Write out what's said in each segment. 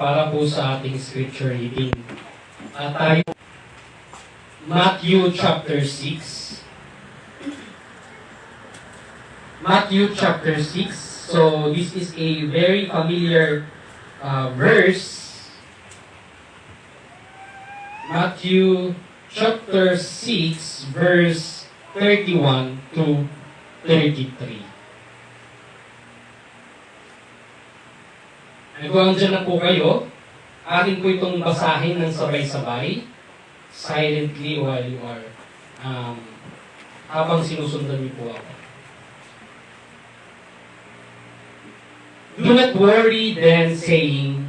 para po sa ating scripture reading. At tayo, Matthew chapter 6. Matthew chapter 6. So, this is a very familiar verse. Matthew chapter 6, verse 31 to 33. Kung andyan na po kayo, atin po itong basahin ng sabay-sabay, silently while you are, habang sinusundan niyo po ako. Do not worry then, saying,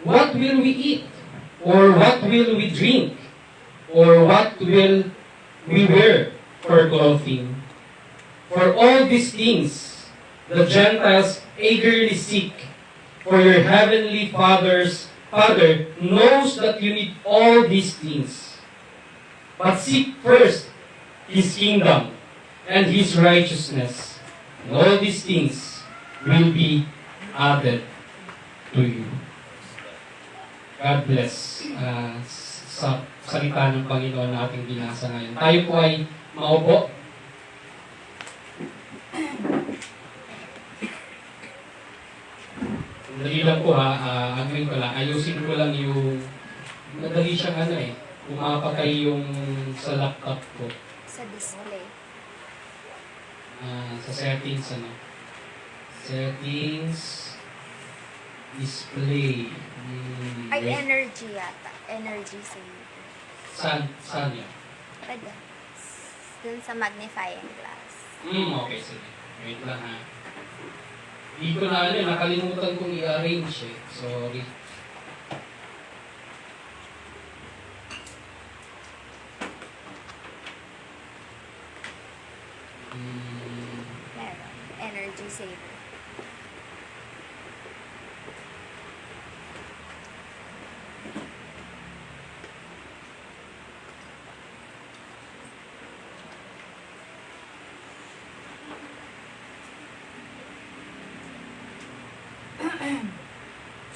what will we eat? Or what will we drink? Or what will we wear for clothing? For all these things, the Gentiles eagerly seek. For your heavenly Father knows that you need all these things. But seek first His kingdom and His righteousness, and all these things will be added to you. God bless sa salita ng Panginoon na ating binasa ngayon. Tayo po ay maupo. Dali lang po agawin ko lang, ayusin ko lang yung, madali siyang pumapatay yung sa laptop ko. Sa display. Sa settings, Settings, display. Ay, energy yata. Energy saver. Saan yan? Pwede. Dun sa magnifying glass. Okay, sige. Wait lang ha. Hindi ko na nakalimutan kong i-arrange Sorry. Meron. Energy saver.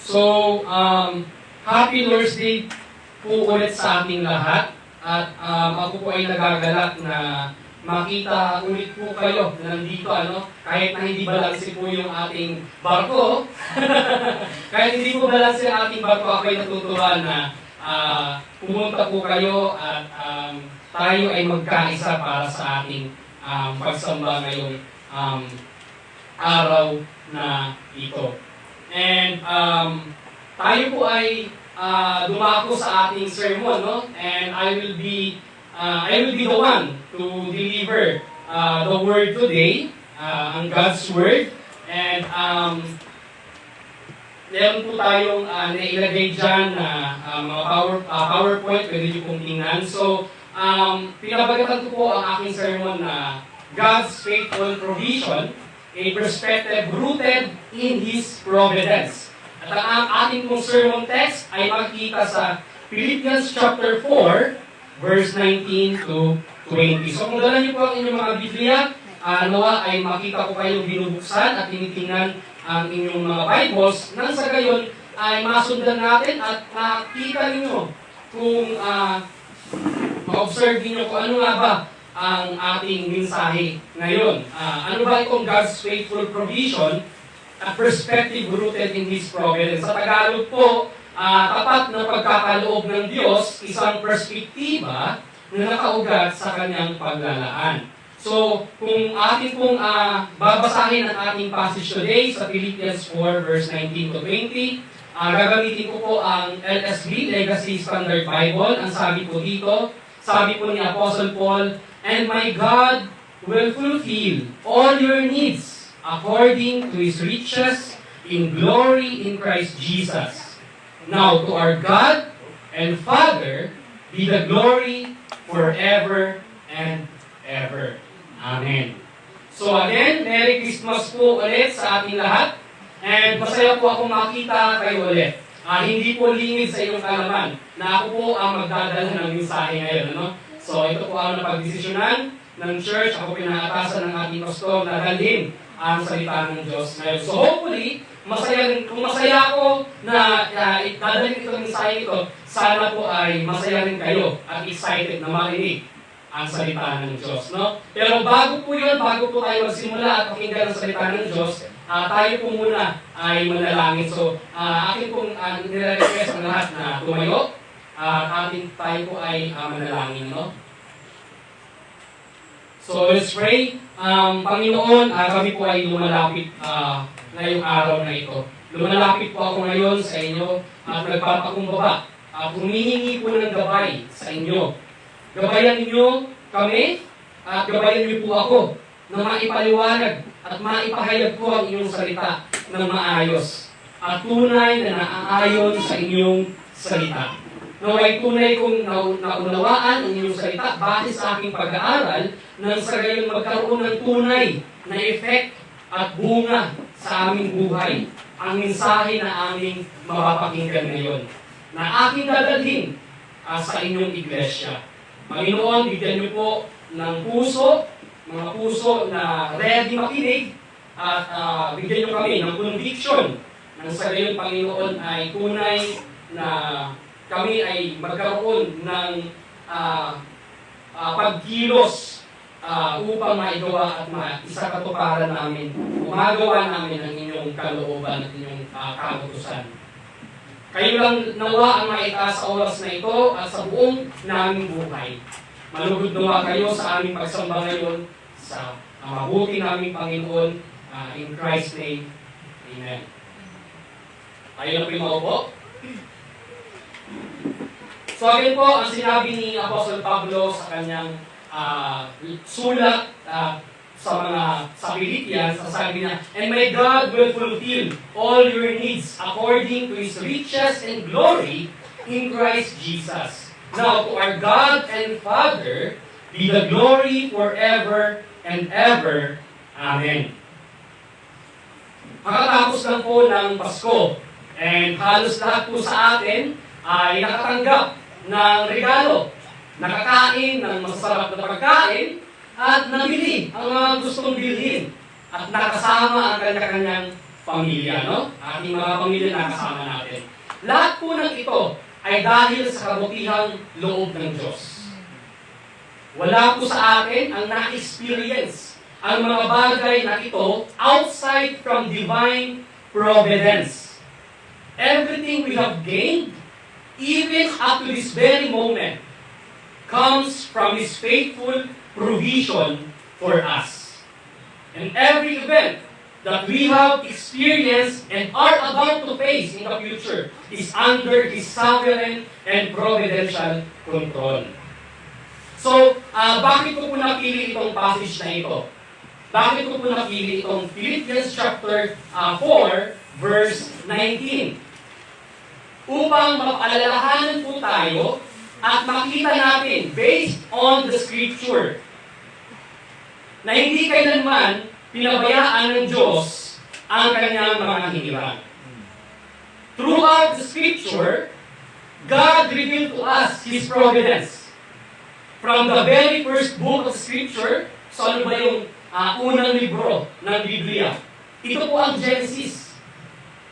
So, happy Lord's Day po ulit sa ating lahat. At ako po ay nagagalak na makita ulit po kayo na nandito, kahit na hindi balanse po yung ating barko. Kahit hindi po balanse ang ating barko, ako ay natutuwa na pumunta po kayo at tayo ay magkaisa para sa ating pagsamba ngayong araw na ito. And tayo po ay dumako sa ating sermon, And I will be the one to deliver the word today, ang God's word. And meron po tayong nailagay dyan na mga PowerPoint, pwede nyo pong tingnan. So, pinabagatan ko po ang aking sermon na God's faithful provision, a perspective rooted in His providence. At ang ating pong sermon text ay makikita sa Philippians chapter 4, verse 19 to 20. So kung dala niyo po ang inyong mga Biblia, nawa ay makita ko kayong binubuksan at tinitingnan ang inyong mga Bibles, nang sa gayon ay masundan natin at makita ninyo kung ma-observe ninyo kung ano nga ba ang ating mensahe ngayon. Ano ba itong God's faithful provision at perspective rooted in His providence? Sa Tagalog po, tapat na pagkakaloob ng Diyos, isang perspektiba na nakaugat sa Kanyang paglalaan. So, kung atin pong babasahin ang ating passage today sa Philippians 4, verse 19 to 20, gagamitin ko po ang LSB, Legacy Standard Bible. Ang sabi po dito, sabi po ni Apostle Paul, and my God will fulfill all your needs according to His riches in glory in Christ Jesus. Now, to our God and Father be the glory forever and ever. Amen. So again, Merry Christmas po ulit sa ating lahat. And masaya po akong makita kayo ulit. Hindi po lingid sa inyong kalaman na ako po ang magdadala ng mensahe ngayon. So ito po ang napagdesisyonan ng church. Ako pinakatasan ng ating pastor na dalhin ang salita ng Diyos ngayon. So hopefully, kung masaya ako na dadalhin ito ng mensahe ito, sana po ay masaya rin kayo at excited na marinig ang salita ng Diyos. No? Pero bago po yun, bago po tayo magsimula at pakinggan ang salita ng Diyos, tayo po muna ay manalangin. So, akin pong nire-request ang lahat na tumayo at tayo po ay manalangin. No? So, let's pray. Panginoon, kami po ay lumalapit ngayong araw na ito. Lumalapit po ako ngayon sa inyo at nagpapakumbaba at humihingi po ng gabay sa inyo. Gabayan niyo kami at gabayan niyo po ako na maipaliwanag at maipahayag ko ang inyong salita ng maayos at tunay na naaayon sa inyong salita. Naway tunay kong naunawaan ang inyong salita base sa aking pag-aaral nang sa gayon magkaroon ng tunay na effect at bunga sa aming buhay ang mensahe na aming mapapakinggan ngayon na aking dadalhin sa inyong iglesia. Panginoon, bigyan niyo po ng puso, mga puso na ready makinig at bigyan niyo kami ng conviction nang sa gayon, Panginoon, ay tunay na kami ay magkaroon ng pagkilos upang maigawa at isakatuparan namin, magawa namin ang inyong kalooban at inyong kautusan. Kayo lang nawa ang maitaas sa oras na ito at sa buong naming buhay. Malugod nawa kayo sa aming pagsamba ngayon sa mabuti naming Panginoon in Christ's name. Amen. Tayo na po yung maupo. So again po, ang sinabi ni Apostol Pablo sa kanyang sulat sa Philippians, sabi niya, "And my God will fulfill all your needs according to His riches and glory in Christ Jesus. Now to our God and Father be the glory forever and ever. Amen." Makatapos lang po ng Pasko, and halos lahat po sa atin ay nakatanggap ng regalo, nakakain ng masarap na pagkain, at nabili ang mga gustong bilhin. At nakasama ang kanya-kanyang pamilya, no? Ating mga pamilya nakasama natin. Lahat po ng ito ay dahil sa kabutihang loob ng Diyos. Wala po sa atin ang na-experience ang mga bagay na ito outside from divine providence. Everything we have gained, even up to this very moment, comes from His faithful provision for us. And every event that we have experienced and are about to face in the future is under His sovereign and providential control. So, bakit ko po napili itong passage na ito? Bakit ko po napili itong Philippians chapter 4, verse 19? Upang mapaalalahanan po tayo at makita natin, based on the Scripture, na hindi kailanman pinabayaan ng Diyos ang kanyang mga hinirang. Throughout the Scripture, God revealed to us His providence. From the very first book of Scripture, so ano ba yung unang libro ng Biblia? Ito po ang Genesis.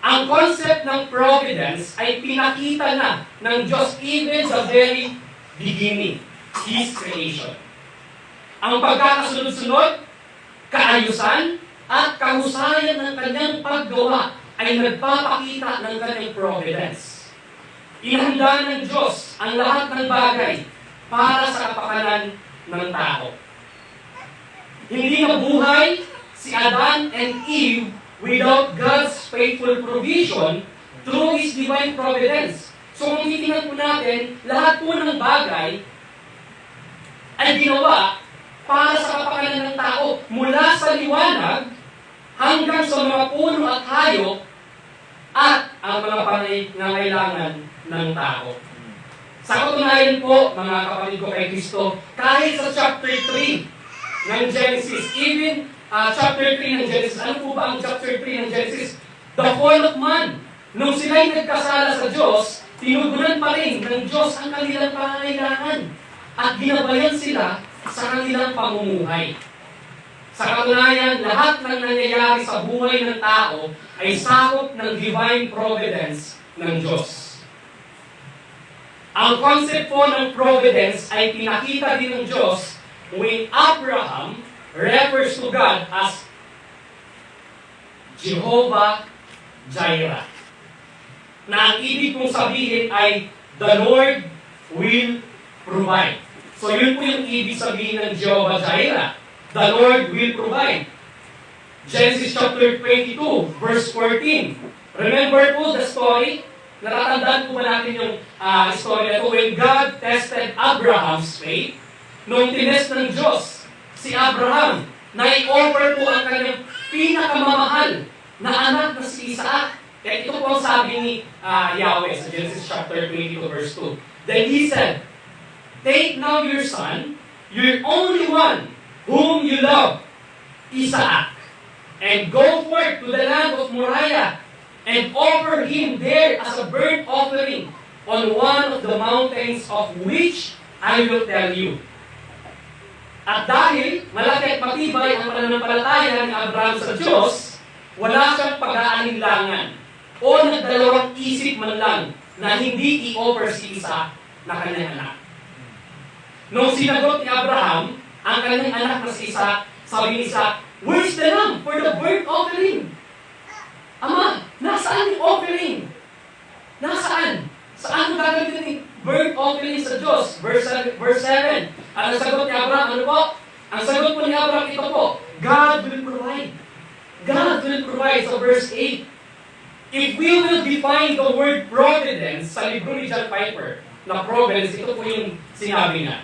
Ang concept ng providence ay pinakita na ng Diyos even the very beginning, His creation. Ang pagkakasunod-sunod, kaayusan, at kahusayan ng kanyang paggawa ay nagpapakita ng kanyang providence. Inihanda ng Diyos ang lahat ng bagay para sa kapakanan ng tao. Hindi mabuhay si Adan and Eve without God's faithful provision through His divine providence. So kung titingnan po natin, lahat po ng bagay ay ginawa para sa kapakanan ng tao, mula sa liwanag hanggang sa mga puno at hayop at ang mga pangangailangan ng tao. Sa katunayan po, mga kapatid ko kay Kristo, kahit sa chapter 3 ng Genesis, even chapter 3 ng Genesis, ano po ba ang chapter 3 ng Genesis? The fall of man. Nung sila'y nagkasala sa Diyos, tinugunan pa rin ng Diyos ang kanilang pangangailangan at ginabayan sila sa kanilang pamumuhay. Sa katunayan, lahat ng nangyayari sa buhay ng tao ay sakop ng divine providence ng Diyos. Ang concept po ng providence ay pinakita din ng Diyos when Abraham refers to God as Jehovah Jireh. Na ang ibig kong sabihin ay the Lord will provide. So yun po yung ibig sabihin ng Jehovah Jireh. The Lord will provide. Genesis chapter 22, verse 14. Remember po the story? Natatandaan po ba natin yung story na ito? When God tested Abraham's faith, nung tinest ng Diyos si Abraham, na i-offer po ang kanyang pinakamamahal na anak na si Isaac. Kaya ito po ang sabi ni Yahweh sa Genesis chapter 22, verse 2. Then He said, "Take now your son, your only one, whom you love, Isaac, and go forth to the land of Moriah, and offer him there as a burnt offering on one of the mountains of which I will tell you." At dahil malaki at matibay ang pananampalataya ni Abraham sa Diyos, wala siyang pag-aalinlangan o nagdalawang isip man lang na hindi i-offer si Isaac na kanyang anak. Nung sinagot ni Abraham ang kanyang anak na si Isaac, sabi ni Isaac, "Where's the lamb for the burnt offering?" Ama, nasaan yung offering? Nasaan? Saan mo gagawin yung burnt offering sa Diyos? Verse 7. Ang sagot ni Abraham, ano po? Ang sagot po ni Abraham, ito po, God will provide. God will provide. So verse 8. If we will define the word providence sa libro ni John Piper, na providence, ito po yung sinabi niya.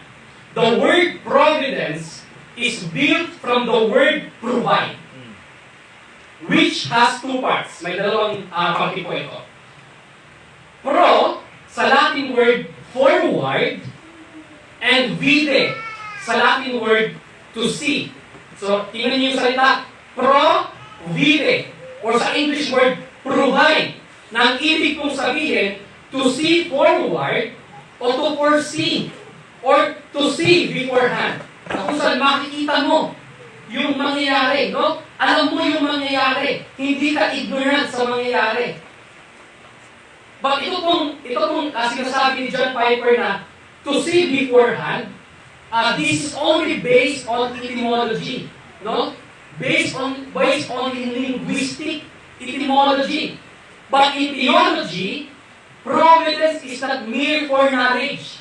The word providence is built from the word provide, which has two parts. May dalawang pangki po ito. Pro, sa Latin word forward, and vide, sa Latin word to see. So, tingnan niyo yung salita, pro, vide, or sa English word provide, na ang ibig kong sabihin, to see forward, o to foresee, or to see beforehand. Na kung saan makikita mo yung mangyayari, no? Alam mo yung mangyayari. Hindi ka ignorant sa mangyayari. But ito pong sinasabi ni John Piper na to see beforehand, this is only based on etymology, no? Based on linguistic etymology. But in theology, providence is not mere foreknowledge.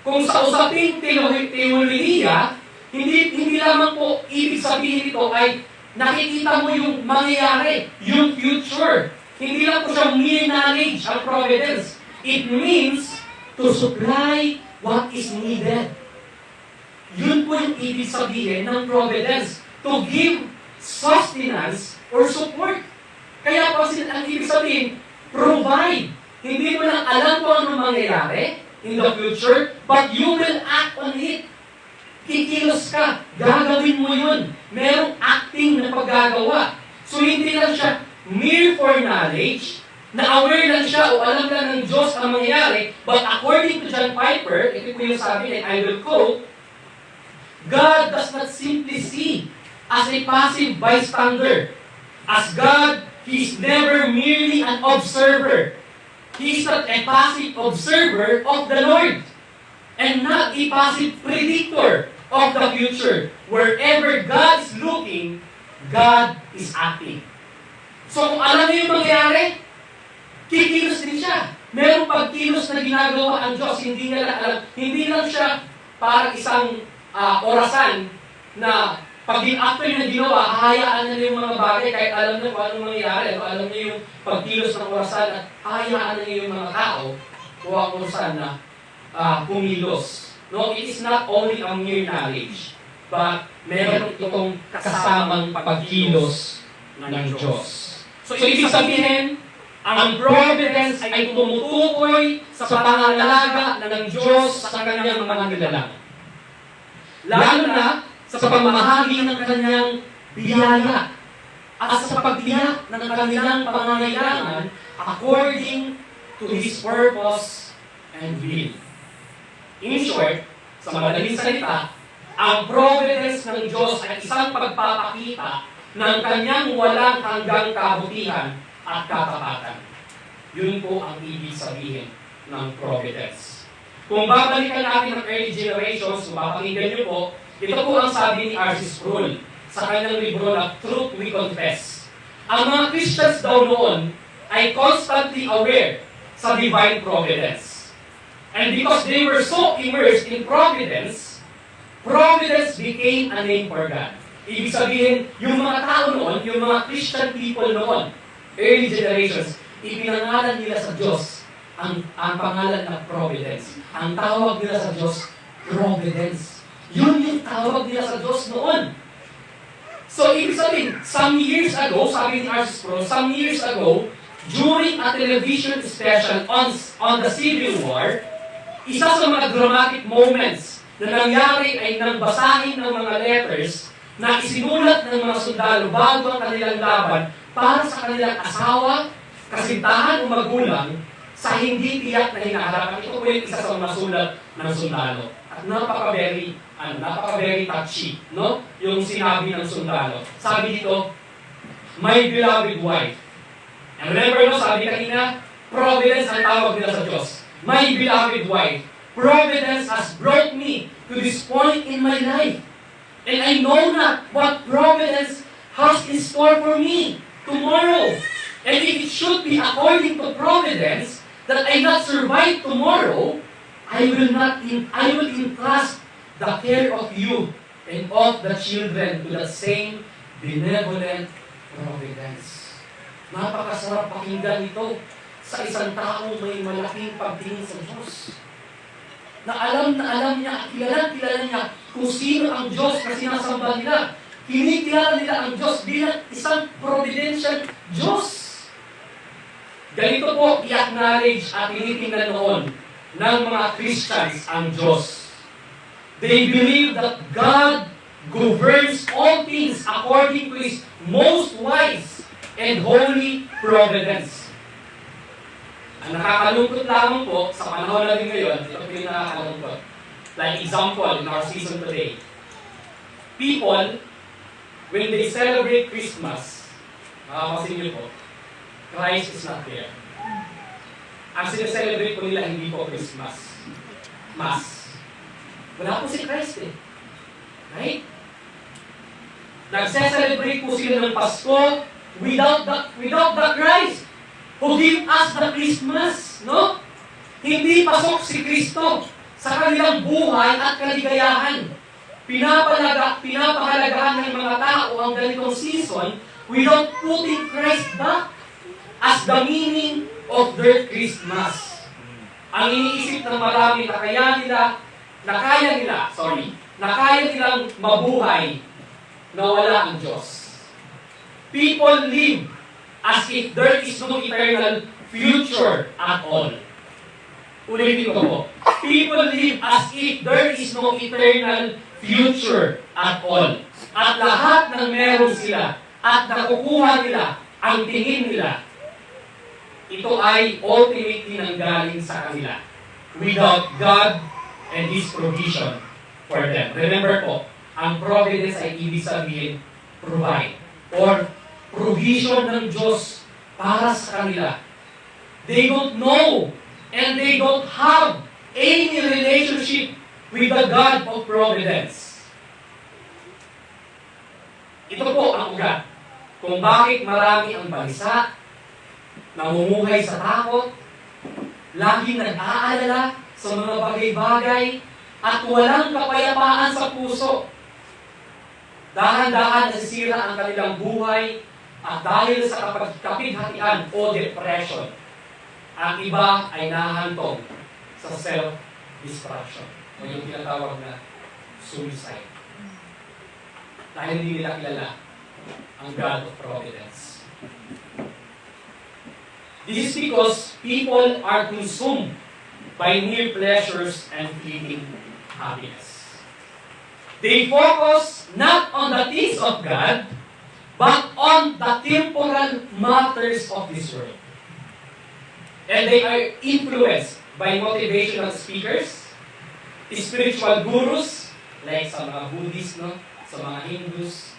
Kung sa usaping teolohiya, hindi lamang po ibig sabihin ito ay nakikita mo yung mangyayari, yung future. Hindi lang po siya mere knowledge ang providence. It means to supply what is needed. Yun po yung ibig sabihin ng providence. To give sustenance or support. Kaya po ang ibig sabihin, provide. Hindi mo lang alam kung ano mangyayari in the future, but you will act on it. Kikilos ka, gagawin mo yun. Merong acting na paggagawa. So hindi lang siya mere foreknowledge, na aware lang siya o alam lang ng Diyos ang mangyayari, but according to John Piper, ito po yung sabi niya, I will quote, God does not simply see as a passive bystander. As God, He is never merely an observer. He is not a passive observer of the Lord, and not a passive predictor of the future. Wherever God is looking, God is acting. So kung alam niyo yung mangyayari, kikilos din siya. Merong pagkilos na ginagawa ang Diyos, hindi niya lang alam. Hindi lang siya parang isang orasan na pag after na ginawa, hahayaan na yung mga bagay kahit alam niyo kung anong mangyayari. Alam niyo yung pagkilos ng orasan at hahayaan na yung mga tao kung ang orasan na kumilos. No, it is not only a mere knowledge, but meron itong kasamang pagkilos ng Diyos. So ibig sabihin, ang providence ay tumutukoy sa pangangalaga ng Diyos sa kanyang mga nilalang. Lalo na sa pamamahagi ng kanyang biyaya at sa pagtiyak ng kanilang pangangailangan according to His purpose and will. In short, sa madaling salita, Ang providence ng Diyos ay isang pagpapakita ng kanyang walang hanggang kabutihan at katapatan. Yun po ang ibig sabihin ng providence. Kung babalikan natin ang early generations, kung papakinggan niyo po, ito po ang sabi ni R.C. Sproul sa kanyang libro na Truth We Confess. Ang mga Christians daw noon ay constantly aware sa divine providence. And because they were so immersed in providence, providence became a name for God. Ibig sabihin, yung mga tao noon, yung mga Christian people noon, early generations, ipinangalan nila sa Diyos ang pangalan ng providence. Ang tawag nila sa Diyos, providence. Yun yung tawag nila sa Diyos noon. So, ibig sabihin, some years ago, sabi ni R.C. Sproul, some years ago, during a television special on the Civil War, isa sa mga dramatic moments na nangyari ay nang basahin ng mga letters na isinulat ng mga sundalo bago ang kanilang laban para sa kanilang asawa, kasintahan o magulang sa hindi tiyak na hinaharap. Ito po yung isa sa mga sulat ng sundalo. At napaka-very touchy, no? Yung sinabi ng sundalo. Sabi dito, my beloved wife. And remember, no, sabi kanina, providence ang tawag nila sa Diyos. My beloved wife, providence has brought me to this point in my life. And I know not what providence has in store for me tomorrow. And if it should be according to providence that I not survive tomorrow, I will entrust the care of you and of the children to the same benevolent providence. Napakasarap pakinggan ito sa isang taong may malaking pagtingin sa Diyos. Na alam niya at kilala niya kung sino ang Diyos na sinasamba nila. Kinikilala nila ang Diyos bilang isang providential Diyos. Ganito po i-acknowledge at tinitingnan noon ng mga Christians ang Diyos. They believe that God governs all things according to His most wise and holy providence. Ang nakakalungkot lamang po, sa panahon natin ngayon, ito po yung nakakalungkot. Like example, in our season today, people, when they celebrate Christmas, makakasin niyo po, Christ is not there. Ang sineselebrate po nila, hindi po Christmas. Mass. Wala po si Christ eh. Right? Nagse-celebrate po sila ng Pasko without the Christ who give us the Christmas, no? Hindi pasok si Kristo sa kanilang buhay at kaligayahan. Pinapahalagahan ng mga tao ang ganitong season without putting Christ back as the meaning of their Christmas. Ang iniisip ng marami na kaya nilang mabuhay na wala ang Diyos. People live as if there is no eternal future at all. Ulitin ko po. People live as if there is no eternal future at all. At lahat ng meron sila at nakukuha nila, ang tingin nila, ito ay ultimately nanggaling sa kanila without God and His provision for them. Remember po, ang providence ay ibig sabihin provide or provision ng Diyos para sa kanila. They don't know and they don't have any relationship with the God of providence. Ito po ang ugat kung bakit marami ang balisa, namumuhay sa takot, laging nag-aalala sa mga bagay-bagay, at walang kapayapaan sa puso. Dahan-dahan nasisira ang kanilang buhay at dahil sa kapighatian o depression, ang iba ay nahantong sa self-destruction o yung tinatawag na suicide. Dahil hindi nila kilala ang God of Providence. This is because people are consumed by mere pleasures and fleeting happiness. They focus not on the things of God, but on the temporal matters of this world. And they are influenced by motivational speakers, spiritual gurus, like sa mga Buddhist, no? Sa mga Hindus.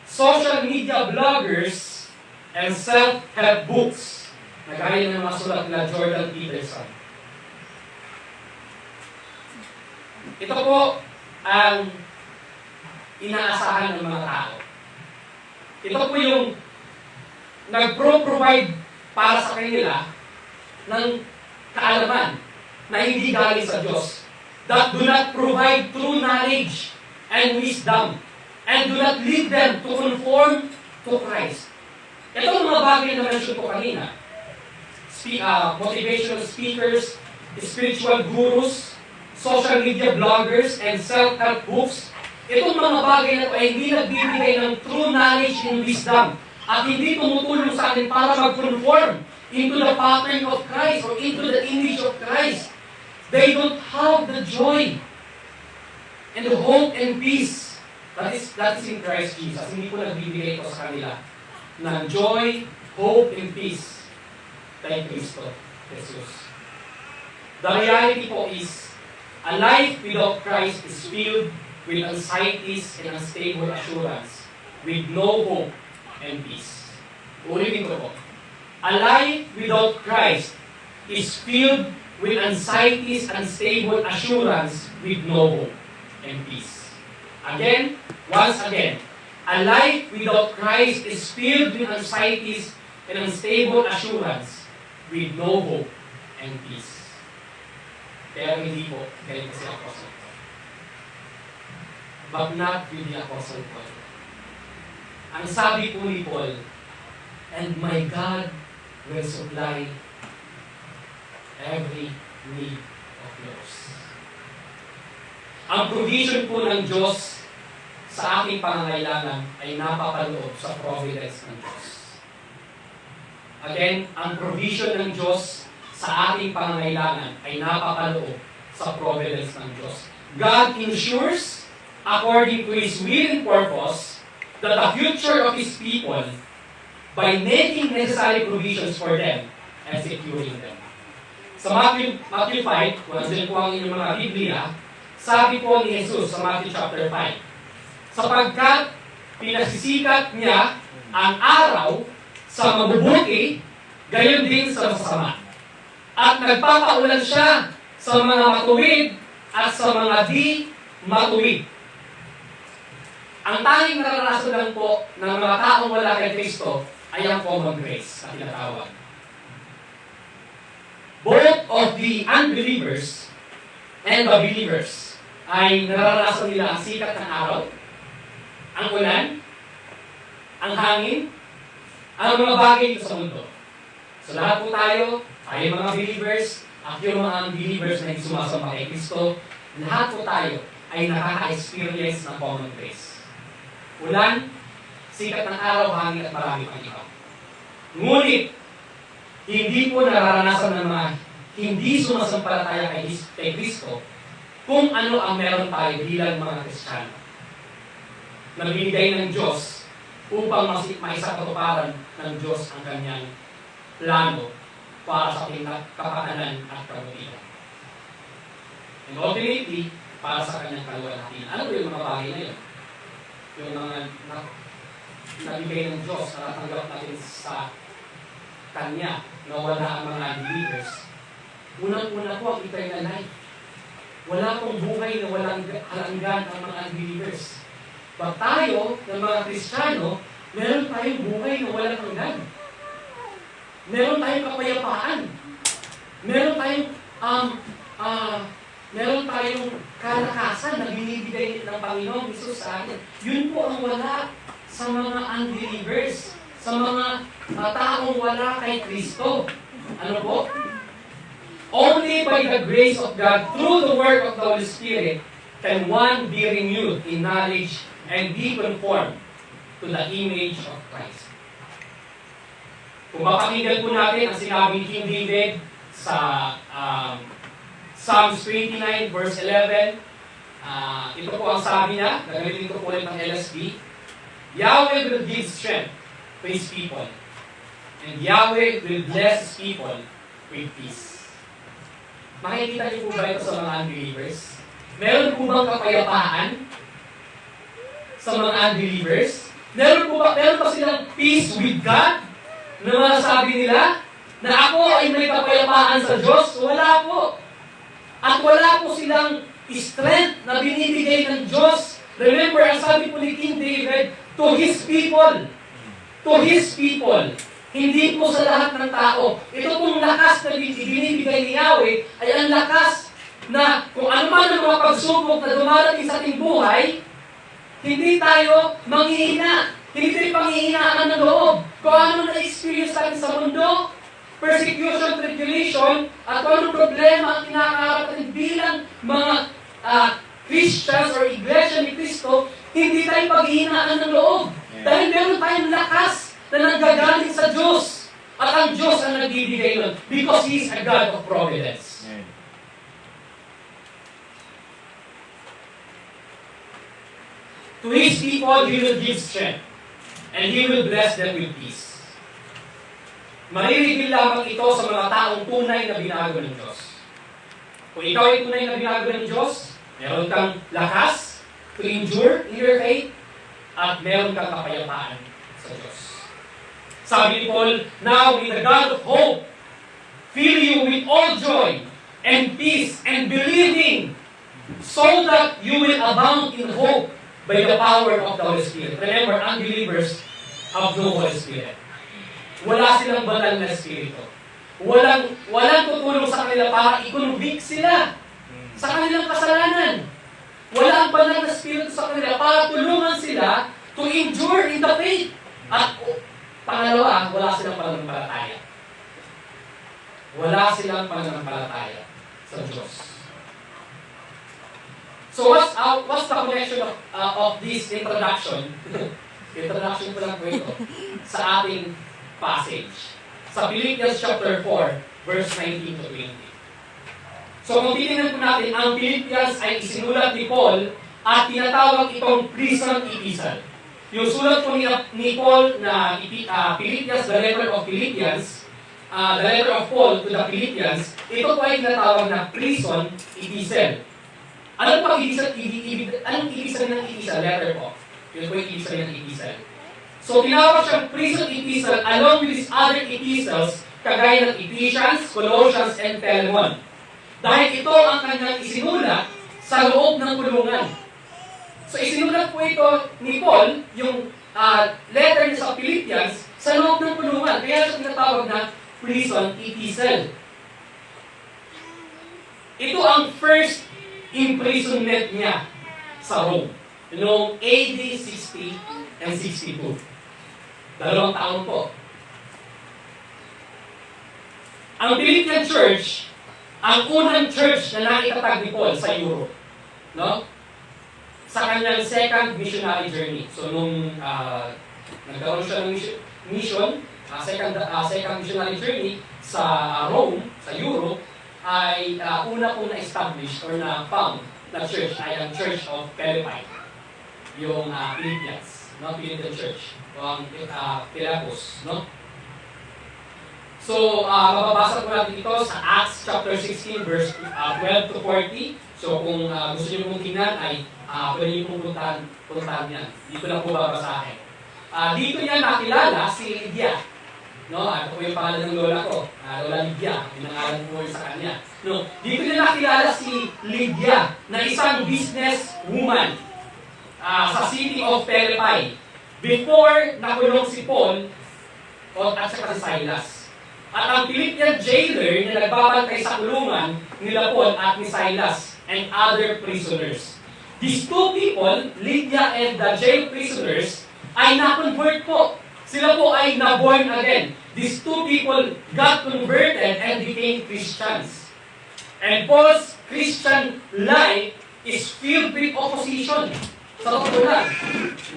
Social media bloggers and self-help books na gaya ng mga sulat na Jordan Peterson. Ito po ang inaasahan ng mga tao. Ito po yung nagpro-provide para sa kanila ng kaalaman na hindi galing sa Diyos, that do not provide true knowledge and wisdom and do not lead them to conform to Christ. Ito ang mga bagay na mention ko kanina. Motivational speakers, spiritual gurus, social media bloggers, and self-help books. Itong mga bagay na ito ay hindi nagbibigay ng true knowledge and wisdom at hindi tumutulong sa atin para mag-conform into the pattern of Christ or into the image of Christ. They don't have the joy and the hope and peace that is in Christ Jesus. Hindi po nagbibigay ito sa kanila ng joy, hope, and peace kay Kristo Jesus. The reality po is, a life without Christ is filled with anxieties and unstable assurance, with no hope and peace. Ulitin ko po. A life without Christ is filled with anxieties and unstable assurance, with no hope and peace. Again, once again, a life without Christ is filled with anxieties and unstable assurance, with no hope and peace. Pero hindi po, ganito si Apostle Paul. But not with the Apostle Paul. Ang sabi po ni Paul, and my God will supply every need of yours. Ang provision po ng Diyos sa ating pangangailangan ay napapaloob sa providence ng Diyos. Again, ang provision ng Diyos sa ating pangangailangan ay napapaloob sa providence ng Diyos. God ensures, according to His will and purpose, that the future of His people by making necessary provisions for them and securing them. Sa Matthew 5, kung nandiyan po ang inyong mga Biblia, sabi po ni Jesus sa Matthew chapter 5, sapagkat pinasisikat niya ang araw sa mabubuti, gayon din sa masama. At nagpapaulan siya sa mga matuwid at sa mga di matuwid. Ang tanging naranasan lang po ng mga taong wala kay Kristo ay ang common grace na tinatawag. Both of the unbelievers and the believers ay naranasan nila ang sikat ng araw, ang ulan, ang hangin, ang mga bagay dito sa mundo. So lahat po tayo mga believers, at yung mga unbelievers na hindi sumasamba kay Kristo, lahat po tayo ay nakaka-experience ng common grace. Ulan, sikat ng araw, hangin at marami pang iba. Ngunit, hindi po nararanasan ng mga hindi sumasampalataya kay Kristo kung ano ang meron tayo bilang mga Kristiyano. Na binigay ng Diyos upang maisakatuparan ng Diyos ang kanyang plano para sa ating kapakanan at kabutihan. And ultimately, para sa kanyang kaluwalhatian. Ano po yung mga bagay na yun? Yung mga nabigay ng Diyos na natanggap natin sa Kanya na wala ang mga believers. Unang-una po ang eternal life. Wala pong buhay na walang halanggan ang mga unbelievers. But tayo, ng mga Kristiyano, meron tayong buhay na walang hanggan. Meron tayong kapayapaan. Meron tayong kalakasan na binibigay ng Panginoon Jesus sa atin. Yun po ang wala sa mga unbelievers, sa mga taong wala kay Kristo. Ano po? Only by the grace of God, through the work of the Holy Spirit, can one be renewed in knowledge and be conformed to the image of Christ. Kung mapakinggan po natin ang sinabi ni King David sa Psalms 29 verse 11, ito po ang sabi niya, gagamitin ko po ulit ng LSB, Yahweh will give strength to His people, and Yahweh will bless His people with peace. Makikita niyo po ba ito sa mga unbelievers? Meron po bang kapayapaan sa mga unbelievers? Meron ba silang peace with God? Na masasabi nila na ako ay may kapayapaan sa Diyos? Wala po. At wala po silang strength na binibigay ng Diyos. Remember, ang sabi po ni King David, to His people. To His people. Hindi po sa lahat ng tao. Ito pong lakas na binibigay ni Yahweh ay ang lakas na kung ano man ang mga pagsubok na dumarating sa ating buhay, hindi tayo manghihina. Hindi tayo panghihinaan ng loob. Kung ano na-experience natin sa mundo, persecution, tribulation, at kung anong problema ang kinakaharap natin bilang mga Christians or Iglesia ni Cristo, hindi tayo paghihinaan ng loob. Dahil meron tayong lakas na nanggagaling sa Diyos. At ang Diyos ang nagbibigay nun because He is a God of providence. To His people, He will give strength. And He will bless them with peace. Maririgil lamang ito sa mga taong tunay na binago ng Diyos. Kung ikaw ay tunay na binago ng Diyos, meron kang lakas to endure in your faith, at meron kang kapayapaan sa Diyos. Sabi ni Paul, now may the God of hope fill you with all joy and peace and believing, so that you will abound in hope by the power of the Holy Spirit. Remember, unbelievers have no Holy Spirit. Wala silang banal na Espiritu. Walang tutulong sa kanila para i-convict sila sa kanilang kasalanan. Wala ang banal na Espiritu sa kanila para tulungan sila to endure in the faith. At pangalawa, wala silang pananampalataya. Wala silang pananampalataya sa Diyos. So what's the connection of this introduction? Introduction ko lang po ito sa ating passage. Sa Philippians chapter 4, verse 19 to 20. So kung titingnan po natin, ang Philippians ay isinulat ni Paul at tinatawag itong prison epistle. Yung sulat po ni Paul na Philippians, the letter of Philippians, the letter of Paul to the Philippians, ito po ay tinatawag na prison epistle. Anong ibig sabihin ng epistle? Letter po. Yun po yung ibig sabihin ng epistle. So, tinawag siyang prison epistle along with his other epistles, kagaya ng Ephesians, Colossians, and Philemon. Dahil ito ang kanyang isinulat sa loob ng kulungan. So, isinulat po ito ni Paul, yung letter niya sa Philippians, sa loob ng kulungan. Kaya siya tinatawag na prison epistle. Ito ang first imprisonment niya sa Rome noong AD 60 and 62. 2 taon po. Ang Philippian Church, ang unang church na naitatag ni Paul sa Europe. No? Sa kanyang second missionary journey. So nung nagkaroon siya ng mission, second missionary journey sa Rome, sa Europe, ay una po na-establish or na-found na church ay ang Church of Philippi. Yung Philippians, no? Philippian Church. O ang Philippus, no? So, mababasa po natin ito sa Acts chapter 16, verse 12 to 40. So, kung gusto niyo pong tingnan, ay pwede niyo pong puntahan yan. Dito lang po babasahin. Dito niya nakilala si Lydia. No, ito po yung pangalan ng lola ko. Lola Lydia, pinangalan po sa kanya. No, dito niya nakilala si Lydia na isang business woman sa city of Philippi. Before nakulong si Paul at saka si Silas. At ang Philippian jailer na nagbabantay sa kulungan nila Paul at ni Silas and other prisoners. These two people, Lydia and the jail prisoners, ay na-convert po. Sila po ay na-born again. These two people got converted and became Christians. And Paul's Christian life is filled with opposition. Sa totoo lang.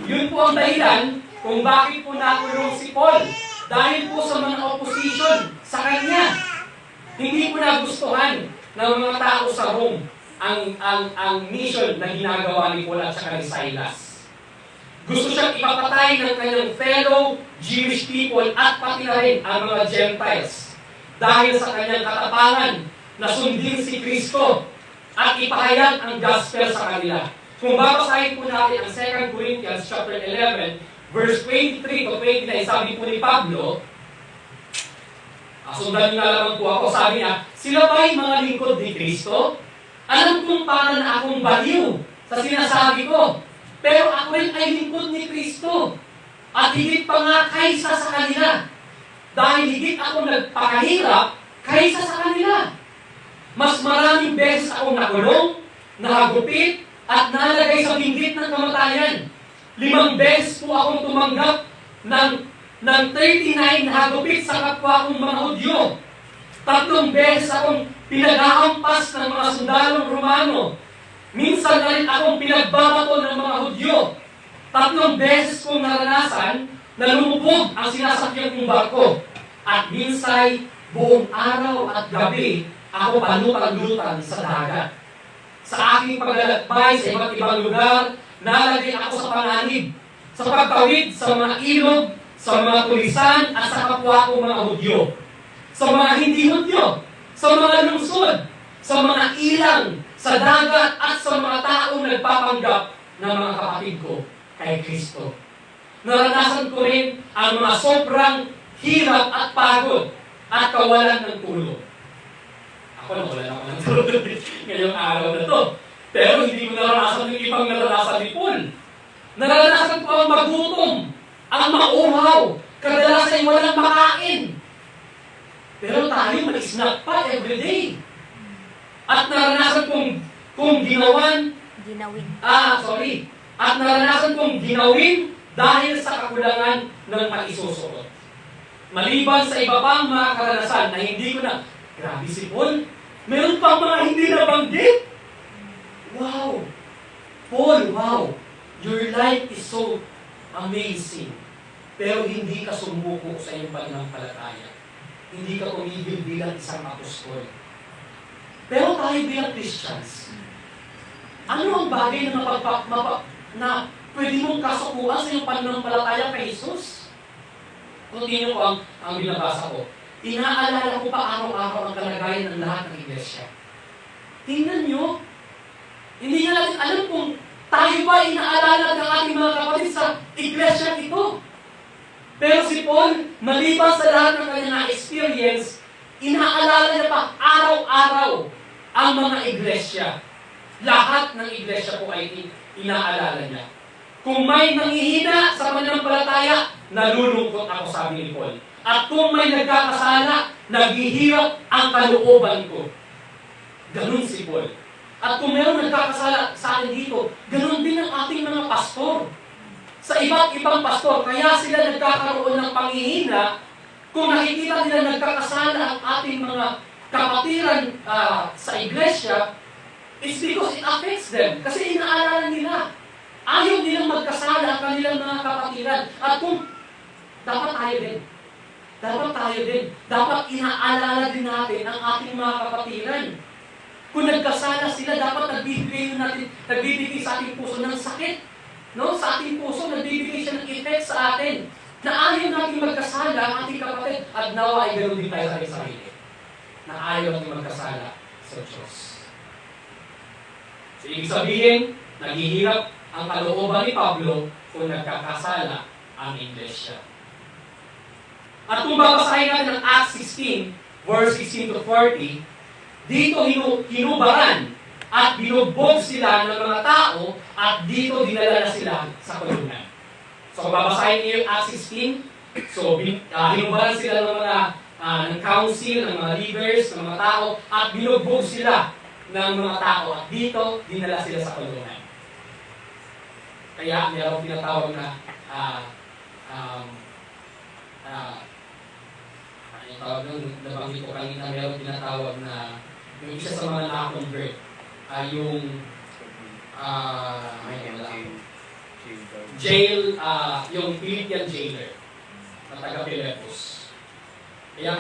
Yun po ang dahilan kung bakit po nakulong si Paul. Dahil po sa mga opposition sa kanya. Hindi po nagustuhan ng mga tao sa Rome ang mission na ginagawa ni Paul at saka ni Silas. Gusto siyang ipapatay ng kanyang fellow Jewish people at pati na rin ang mga Gentiles dahil sa kanyang katapangan na sundin si Kristo. at ipahayag ang gospel sa kanila. Kung babasahin po natin ang 2 Corinthians chapter 11, verse 23 to 29, sabi po ni Pablo, sundan nyo na lamang po ako, sabi niya, sila ba'y mga lingkod ni Kristo? Alam kong paano na akong baliw sa sinasabi ko, pero ako rin ay lingkod ni Kristo. At higit pa nga kaysa sa kanila. Dahil higit ako nagpakahirap kaysa sa kanila. Mas maraming beses akong nakulong, nahagupit, at nalagay sa binggit ng kamatayan. 5 beses po akong tumanggap ng 39 na hagupit sa kapwa kong mga Hudyo. 3 beses akong pinaghahampas ng mga sundalong Romano. Minsan na rin akong pinagbabato ng mga Hudyo. 3 beses kong naranasan na lumubog ang sinasakyan kong barko. At minsay buong araw at gabi ako palutang-lutang sa dagat. Sa aking paglalakbay sa iba't ibang lugar, nalagay ako sa panganib, sa pagtawid sa mga ilog, sa mga tulisan at sa kapwa kong mga Hudyo. Sa mga hindi Hudyo, sa mga lungsod, sa mga ilang, sa dagat at sa mga taong nagpapanggap ng mga kapatid ko kay Kristo. Naranasan ko rin ang mga sobrang hirap at pagod at kawalan ng tulog. Ako nawalan ako ng tulog ngayong araw na to. Pero hindi ko naranasan yung ibang naranasan ni Paul. Naranasan ko ang magutom, ang mauhaw, kadalasan walang makain. Pero tayo mag-snack pa everyday. At naranasan kong ginawin. At naranasan kong ginawin dahil sa kakulangan ng maisusuot. Maliban sa iba pang mga karanasan na hindi ko na, grabe si Paul, meron pang mga hindi nabanggit. Wow! Paul, wow! Your life is so amazing. Pero hindi ka sumuko sa iyong pananampalataya. Hindi ka tumigil bilang isang apostol. Pero tayo bilang Christians, ano ang bagay na pwede mong kasukuan sa iyong pananampalataya kay Jesus? Continue ko ang binabasa ko. Inaalala ko pa araw-araw ang kalagayan ng lahat ng iglesia. Tingnan nyo, hindi nga natin alam kung tayo ba inaalala ng ating mga kapatid sa iglesia ito. Pero si Paul, maliban sa lahat ng kanyang experience, inaalala niya pa araw-araw ang mga iglesia. Lahat ng iglesia po ay inaalala niya. Kung may nanghihina sa pananampalataya, nalulungkot ako, sabi ni Paul. At kung may nagkakasala, naghihirap ang kalooban ko. Ganun si Paul. At kung mayroong nagkakasala sa atin dito, ganun din ang ating mga pastor. Sa iba't ibang pastor, kaya sila nagkakaroon ng panghihina kung nakikita nila nagkakasala ang ating mga kapatiran sa iglesia, it's because it affects them. Kasi inaalala nila. Ayaw nilang magkasala ang kanilang mga kapatiran. At kung dapat tayo din. Dapat inaalala din natin ang ating mga kapatiran. Kung nagkasala sila, dapat nagbibigay sa ating puso ng sakit. No? Sa ating puso, nagbibigay siya ng effect sa atin. Na ayaw natin magkasala ang ating kapatid. At nawa ay ganoon din tayo sa sarili. Na ayaw natin magkasala sa Diyos. So, ibig sabihin, naghihirap ang kalooban ni Pablo kung nagkakasala ang iglesia. At kung babasahin natin ang Acts 16, verse 16 to 40, dito hinubaran at binugbog sila ng mga tao at dito dinala na sila sa kulungan. So kung babasahin niyo yung Acts 16, so hinubaran sila ng mga ng council, ng mga leaders, ng mga tao, at binugbog sila ng mga tao at dito dinala sila sa kulungan. Kaya mayroong tinatawag na tawag nung nabanggit ko kanina, mayroong tinatawag na yung isa sa mga na-convert yung jail, yung Philippian jailer na taga-Philippus. Kaya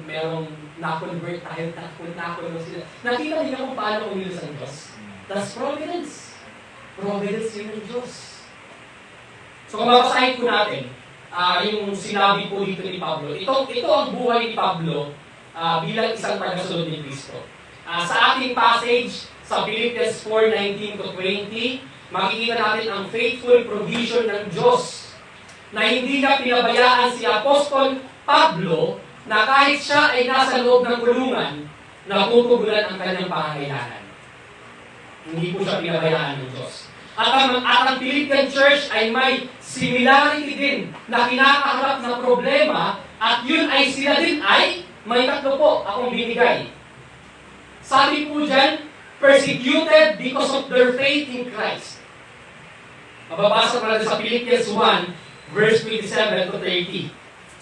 merong na-convert tayo, na-convert sila. Nakita nila kung paano umilos ang Diyos. That's providence. Providence yun ng Diyos. So kung mabasahin po natin, yung sinabi po dito ni Pablo, ito ang buhay ni Pablo bilang isang tagasunod ni Kristo. Sa ating passage, sa Philippians 4:19 to 20, makikita natin ang faithful provision ng Diyos na hindi niya pinabayaan si Apostol Pablo na kahit siya ay nasa loob ng kulungan, natutugunan ang kanyang pangangailangan. Hindi po siya pinabayaan ng Diyos. At ang Philippian Church ay may similarity din na kinakaharap na problema at yun ay sila din ay may tatlo po akong binigay. Sabi po dyan, persecuted because of their faith in Christ. Mababasa pa natin sa Philippians 1, verse 27 to 30.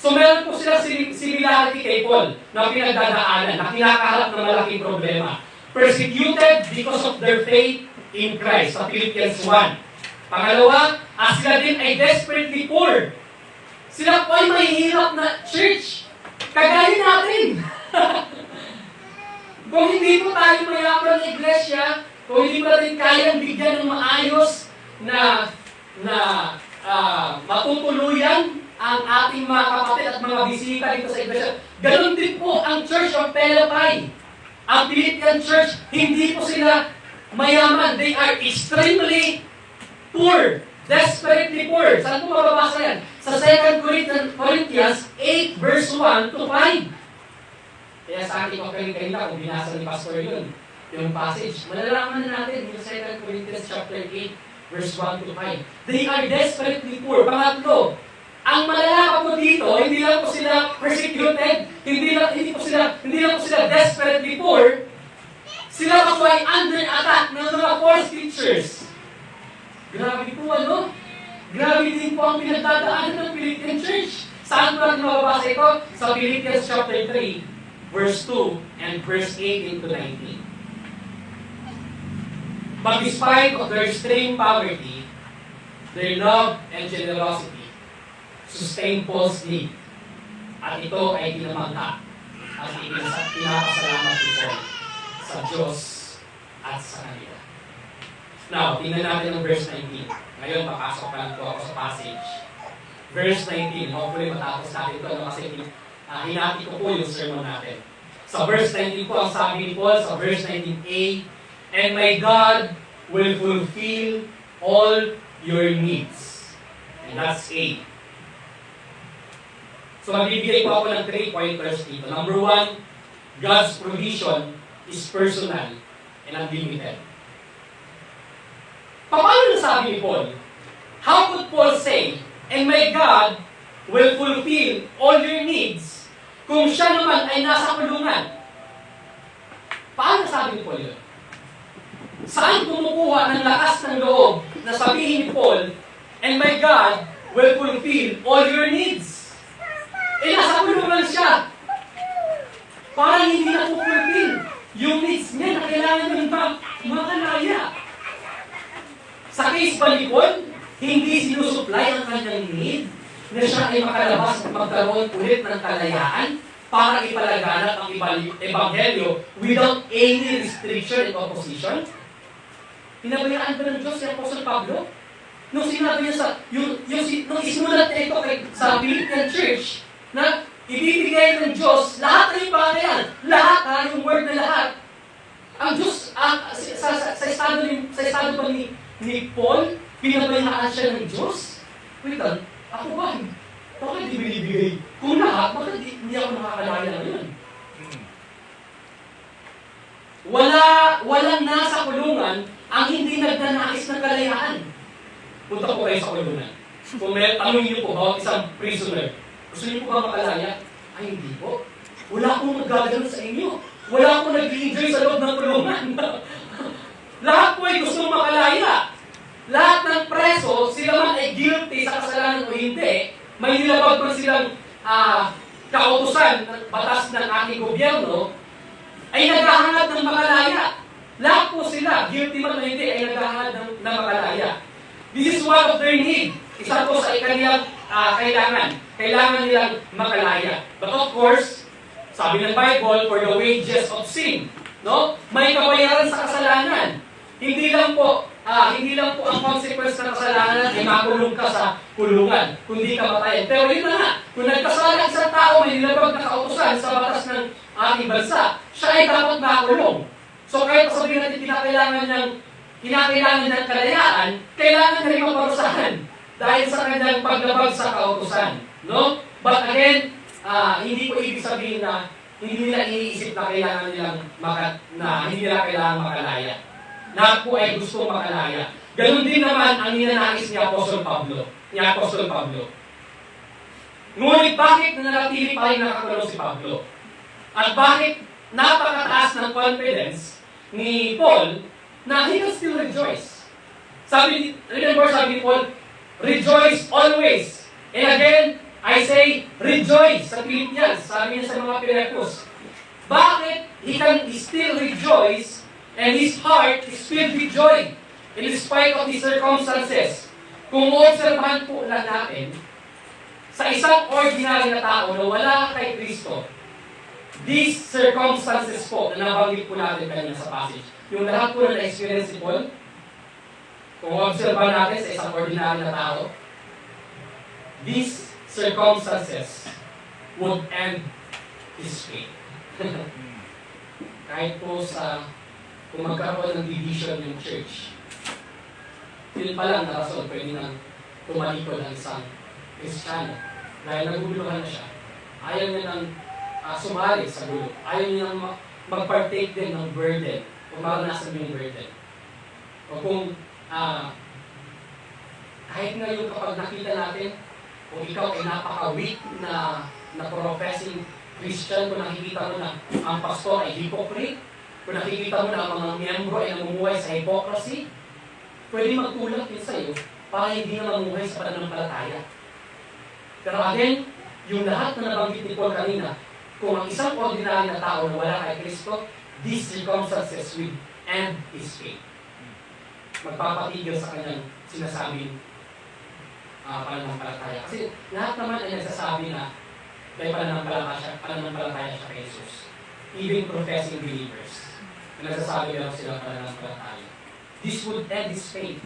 So meron po sila similarity kay Paul na pinagdadaanan, na kinakaharap ng malaking problema. Persecuted because of their faith in Christ, sa Philippians 1. Pangalawa, sila din ay desperately poor. Sila po ay mahihirap na church. Kagaya natin. Kung hindi po tayo mayaman na iglesia, kung hindi pa rin kayang bigyan ng maayos na matutuluyan ang ating mga kapatid at mga bisita dito sa iglesia, ganun din po ang Church of Philippi. Ang Philippian Church, hindi po sila mayaman. They are extremely poor. Desperately poor. Saan po mababasa yan? Sa 2 Corinthians 8 verse 1 to 5. Kaya sa ating kanina, kung binasa ni Pastor yun, yung passage, malalaman na natin yung 2 Corinthians chapter 8 verse 1 to 5. They are desperately poor. Pangatlo, ang malala po dito, hindi lang po sila persecuted, hindi lang po sila desperately poor, sila po ay under attack ng mga false teachers. Grabe po ano? Grabe din po ang pinagdadaanan ng Philippian Church. Saan po natin mababasa ito? Sa Philippians chapter 3, verse 2 and verse 18 to 19. But despite of their extreme poverty, their love and generosity sustain Paul's need. At ito ay tinamangha at pinapasalamat ni Paul sa Diyos at sa kanila. Now, tingnan natin ang verse 19. Ngayon, papasok pa lang po ako sa passage. Verse 19. Hopefully, matapos natin ito kasi hinati ko po yung sermon natin. Sa verse 19 po, ang sabi ni Paul sa verse 19a, and my God will fulfill all your needs. And that's A. So, magbibigay po ako ng 3 pointers dito. Number 1, God's provision is personal and unlimited. Paano nasabi ni Paul? How could Paul say, and my God will fulfill all your needs kung siya naman ay nasa kulungan? Paano nasabi ni Paul yun? Saan kumukuha ng lakas ng loob na sabihin ni Paul, and my God will fulfill all your needs? Nasa kulungan siya. Parang hindi na fulfill yung needs niya na kailangan ng makalaya. Sa case ba ni Paul, hindi sinusupply ang kanyang need na siya ay makalabas at magkaroon ulit ng kalayaan para ipalaganap ang ebanghelyo without any restriction and opposition? Pinabayaan ba ng Diyos si Apostol Pablo? Nung sinabi niya nung isinulat niya ito sa Philippian Church, na ibibigay ng Diyos lahat ng pangalan, lahat, yung word na lahat. Ang Diyos, sa estado ba ni Paul, pinabayaan siya ng Diyos? Wait lang, ako ba? Bakit di binibigay? Kung lahat, bakit hindi ako nakakalaya ngayon? Walang nasa kulungan ang hindi nagnanais ng kalayaan. Punta po kayo sa kulungan. Kung may tanong niyo po bawat isang prisoner, gusto niyo po ba makalaya? Ay, hindi po. Wala akong magagano sa inyo. Wala akong nag-enjoy sa loob ng kulungan. Lahat po ay gusto makalaya. Lahat ng preso, sila man ay guilty sa kasalanan o hindi, may nilabag pa silang kautusan ng batas ng ating gobyerno, ay naghahanap ng makalaya. Lahat po sila, guilty man o hindi, ay naghahanap ng makalaya. This is one of their need. Isa po sa kanilang kailangan. Kailangan nilang makalaya. But of course, sabi ng Bible, for the wages of sin, no? May kabayaran sa kasalanan. Hindi lang po ang consequence ng kasalanan ay makulong ka sa kulungan, kundi kamatayan. Pero yun na nga, kung nagkasala isang tao, may nilabag na kautusan sa batas ng ating bansa, siya ay dapat makulong. So kahit sabihin natin kinakailangan ng kalayaan, kailangan na rin maparusahan dahil sa kanyang paglabag sa kautusan. No? But again, hindi ko ibig sabihin na hindi nila iniisip na kailangan nilang hindi nila kailangan makalaya. Na po ay gusto makalaya. Ganun din naman ang ninanais ni Apostol Pablo. Ngunit bakit nanatili pa rin nakakulong si Pablo? At bakit napakataas ng confidence ni Paul na he can still rejoice? Remember sabi ni Paul, rejoice always. And again, I say, rejoice sa Philippians. Sabi niya sa mga Pilipos. Bakit he can still rejoice and his heart is filled with joy in spite of the circumstances? Kung obserbahan po lang natin, sa isang ordinary na tao na wala kay Kristo, these circumstances po na nabanggit po natin kanina sa passage, yung lahat po na na-experience ni Paul, kung obserbahan natin sa isang ordinary na tao, these circumstances would end his faith. Kahit po kung magkaroon ng division ng church, yun pa lang na rason pwede nang tumalikod ang isang Kristiyano. Dahil naguguluhan na siya. Ayaw niya nang sumali sa gulo. Ayaw niya nang mag-partake din ng burden. Kung maranasan yung burden. O kung kahit ngayon kapag nakita natin, kung ikaw ay napaka-weak na professing Christian, kung nakikita mo na ang pastor ay hypocrite, kung nakikita mo na ang mga miyembro ay namumuhay sa hypocrisy, pwede magtulak yun sa iyo para hindi na mamuhay sa pananampalataya. Pero again, yung lahat na nabanggit ni Paul kanina, kung ang isang ordinary na tao na wala kay Kristo, these circumstances will end his faith. Magpapatigil sa kanyang sinasabing pananampalataya. Kasi lahat naman ay nagsasabi na may pananampalataya siya kay Jesus. Even professing believers, nagsasabi lang sila pananampalataya. This would end his faith.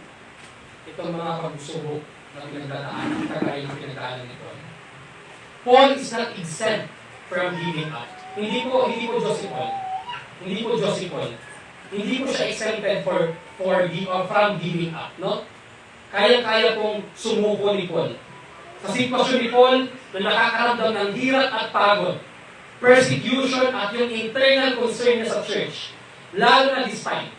Itong mga pagsubok na pinagdadaan, kagaya ng pinagdaan nito. Paul is not exempt from giving up. Hindi po Joseph Paul. Hindi po siya exempted from giving up, no? Kaya-kaya pong sumuko ni Paul. Sa sitwasyon ni Paul, na nakakaramdam ng hirap at pagod, persecution at yung internal concern niya sa church, lalo na this time.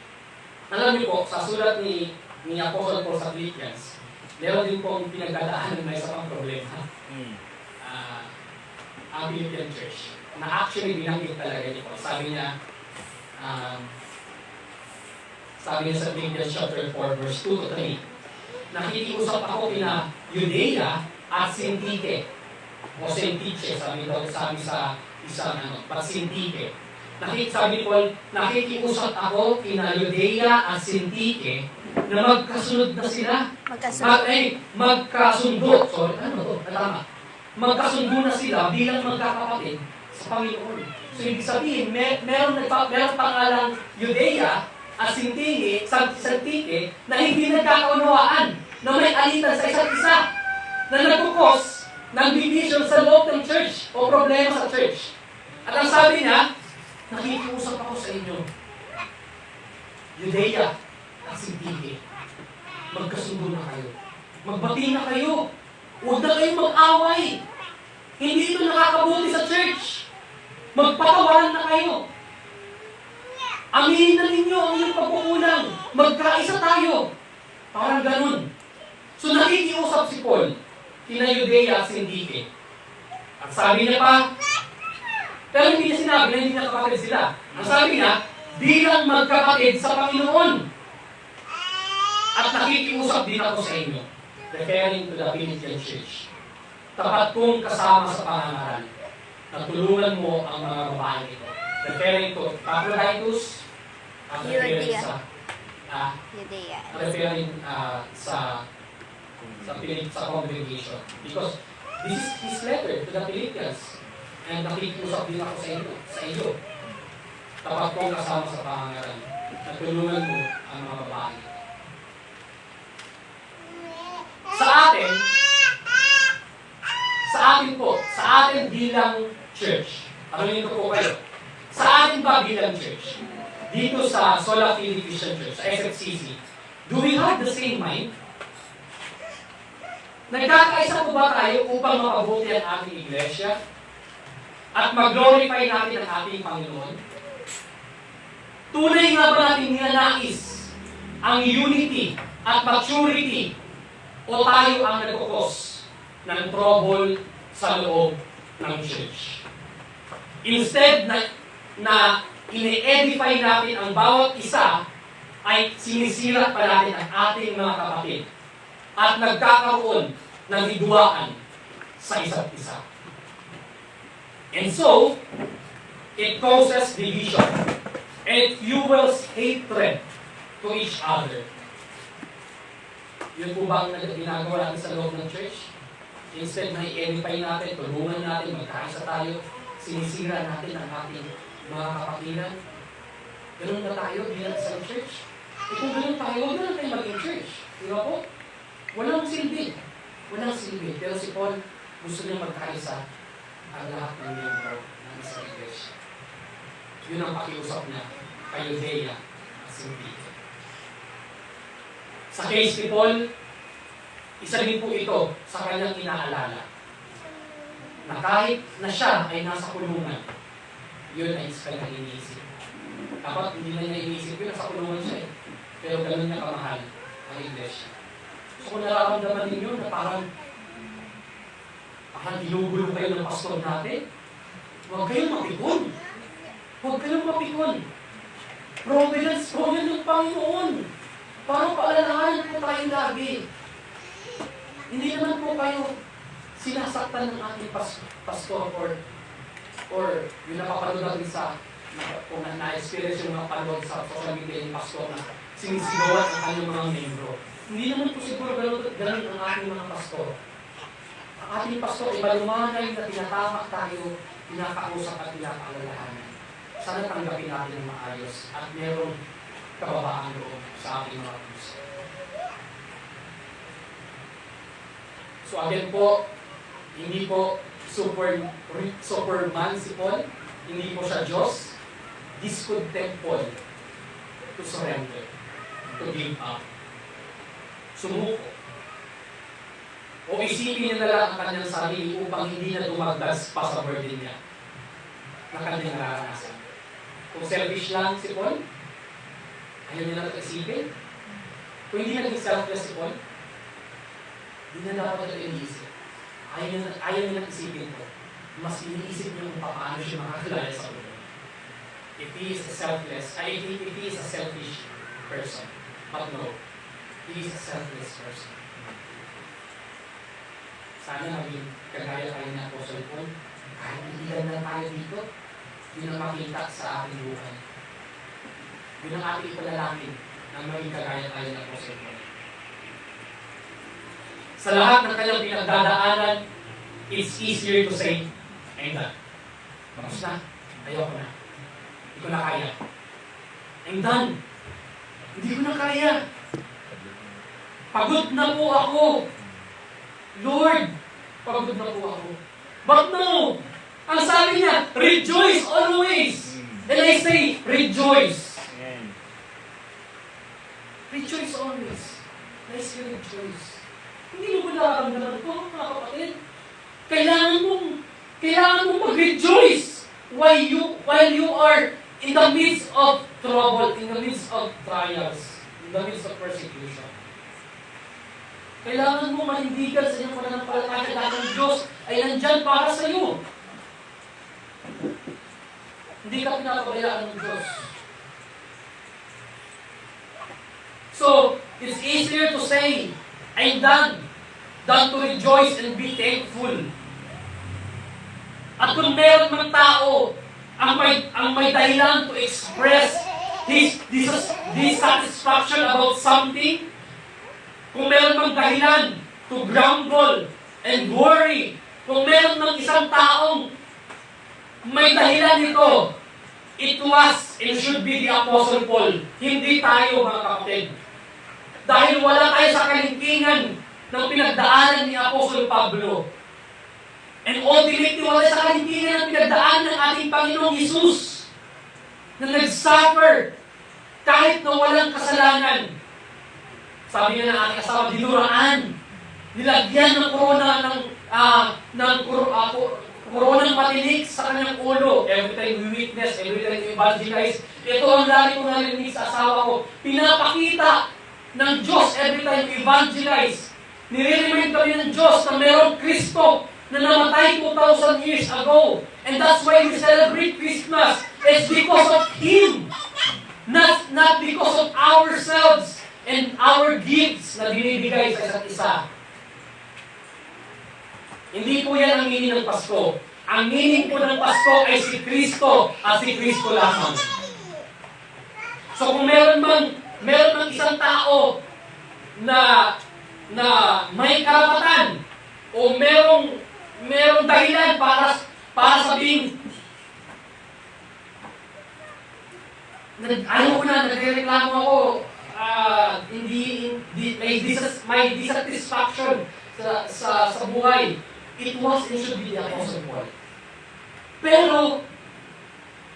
Alam niyo po, sa sulat ni Apostle Paul sa Philippians, meron din pong pinagdadaanan na isa pang problema. Ang Philippian church, na actually binanggit talaga ni Paul. Sabi niya sa Philippians chapter 4, verse 2 to 3, nakikiusap ako kina Judea at Sintike, o Sintiche, sabi sa isang Sintike. Sabi ni Paul, nakikiusap ako kina Judea at Sintike na magkasunod na sila. Magkasundo. Magkasundo na sila bilang magkakapatid sa Panginoon. So, ibig sabihin, meron pangalang Judea at Sintike na hindi nagkakaunawaan, na may alitan sa isa't isa, na nagkukos ng division sa loob ng church o problema sa church. At ang sabi niya, nakikiusap ako sa inyo, Judea at Sintike, magkasundo na kayo. Magbati na kayo. Huwag na kayong mag-away. Hindi ito nakakabuti sa church. Magpatawaran na kayo. Aminin na ninyo ang inyong pagkukulang. Magkaisa tayo. Parang ganun. So nakikiusap si Paul kina Judea at Sintike. At sabi niya pa, pero hindi niya sinabi na hindi niya kapatid sila. Ang sabi niya, bilang magkapatid sa Panginoon. At nakikiusap din ako sa inyo, referring to the Philippian church. Tapat kong kasama sa pangangaral na tulungan mo ang mga babae ito. Referring to Epaphroditus at referring sa congregation. Because this is his letter to the Philippians. And nakikiusap din ako sa iyo. Tapat kong kasama sa pangangaral na tulungan mo ang mga babae. Sa atin bilang church, ano nito po kayo? Sa atin ba bilang church? dito sa Sola Fide Christian Church, sa SFCC, do we have the same mind? Nagkakaisa po ba tayo upang mapabuti ang ating iglesia? At mag-glorify natin ang ating Panginoon? Tunay nga ba natin ninanais ang unity at maturity o tayo ang nagkukos ng trouble sa loob ng church? Instead na ine-edify natin ang bawat isa, ay sinisira pa natin ang ating mga kapatid at nagkakaroon ng hidwaan sa isa't isa. And so, it causes division. It fuels hatred to each other. Yun po ba ang ginagawa natin sa loob ng church? Instead na i-edify natin, tulungan natin, magkaisa tayo, sinisira natin ang ating mga kapatiran. Ganun na tayo bilang sa church. E kung ganun tayo, huwag na tayo maging church. Di ba po? Walang silbi. Walang silbi. Pero si Paul, gusto niya magkaisa ang lahat ng miyembro ng isang iglesia. Yun ang pakiusap niya kay Judea at Sinti. Sa case ni Paul, isa din po ito sa kanyang inaalala. Na kahit na siya ay nasa kulungan, yun ay sa kanyang iniisip. Dapat hindi na niya iniisip yun, nasa kulungan siya eh. Pero gano'n niya kamahal ang iglesia. So kung nararamdaman ninyo na parang ginugulo kayo ng pastor natin, huwag kayong mapikon. Huwag kayong mapikon. Providence po yan ng Panginoon. Parang paalalahanan po tayo lagi. Hindi naman po kayo sinasaktan ng ating pastor or yung napapanood natin sa kung na-experience yung mga panood sa social media yung pastor na sinisigawan ang kanyang mga membro. Hindi naman po siguro ganun ang ating mga pastor. Ang ating pastor, ibalumanay na tinatamak tayo, pinakausap at pinapaalalahanan. Sana tanggapin natin ng maayos at merong kababaan loob sa ating mga puso. So again po, hindi po superman si Paul, hindi po siya Diyos. This could tempt Paul to surrender, to give up. Sumuko. O isipin niya na lang ang kanyang sarili upang hindi na dumagdas pa sa burden niya na kanyang naranasan. Kung selfish lang si Paul, ayaw niya na isipin. Kung hindi naging selfless si Paul, hindi na dapat ito iniisip. Ayaw niya na isipin ko. Mas iniisip niya kung paano siya makakalaya sa Lord. If he is a selfless, if he is a selfish person. But no, he is a selfless person. Sana maging kagaya tayo ng Apostle Paul. Kahit hindi na tayo dito, yun ang makita sa ating buhay. Yun ang ating ipalalangin na maging kagaya tayo ng Apostle Paul. Sa lahat ng kanyang pinagdadaanan, it's easier to say, Amen. Tapos na, ayoko na. Hindi ko na kaya. I'm done. Hindi ko na kaya. Pagod na po ako. Lord, pagod na po ako. But no! Ang sabi niya, rejoice always. And I say, rejoice. Rejoice always. And I say, rejoice. Hindi mo ba nararamdaman ko, mga kapatid? Kailangan mong mag-rejoice while you are in the midst of trouble, in the midst of trials, in the midst of persecution. Kailangan mo manindigan sa iyong pananampalataya dahil ang Diyos ay nandyan para sa iyo. Hindi ka pinapabayaan ng Diyos. So, it's easier to say, I'm done, than to rejoice and be thankful. At kung meron mang tao ang may dahilan to express his dissatisfaction about something, kung meron mang dahilan to grumble and worry, kung meron mang isang taong may dahilan nito, it was and should be the Apostle Paul. Hindi tayo, mga kapatid. Dahil wala tayo sa kalingkingan ng pinagdaanan ni Apostle Pablo. And ultimately, wala sa kalingkingan ng pinagdaanan ng ating Panginoong Jesus na nag-suffer kahit na walang kasalanan. Sabi nga ng aking asawa, dinuraan. Nilagyan ng korona koronang matinik sa kanyang ulo. Every time we witness, every time we evangelize, ito ang lagi ko narinig sa asawa ko. Pinapakita ng Diyos every time we evangelize. Nire-remind kami ng Diyos na mayroong Kristo na namatay 2,000 years ago. And that's why we celebrate Christmas. It's because of Him. Not because of ourselves and our gifts na binibigay sa isa't isa. Hindi po yan ang meaning ng Pasko. Ang meaning po ng Pasko ay si Kristo at si Kristo lamang. So kung meron mang isang tao na may karapatan o merong dahilan para sabihin nagrereklamo ako, may dissatisfaction sa buhay. It was and should be the Apostle Paul. Pero,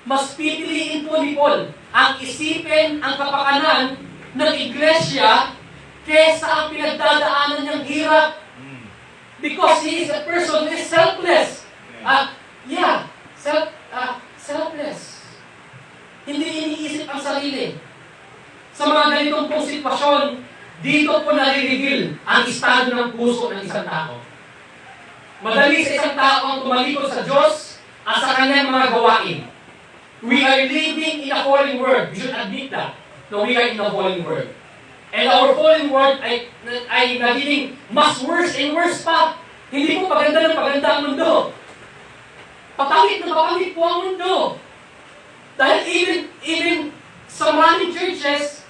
mas pipiliin po ni Paul ang isipin ang kapakanan ng iglesia kesa ang pinagdadaanan niyang hirap. Because he is a person who is selfless. Selfless. Hindi iniisip ang sarili. Sa mga ganitong pong sitwasyon, dito po nare-reveal ang estado ng puso ng isang tao. Madali sa isang tao ang tumalikod sa Diyos at sa kanyang mga gawain. We are living in a fallen world. We should admit that. No, we are in a fallen world. And our fallen world ay nagiging mas worse and worse pa. Hindi po paganda ng paganda ang mundo. Papangit na papangit po ang mundo. Dahil even sa maraming churches,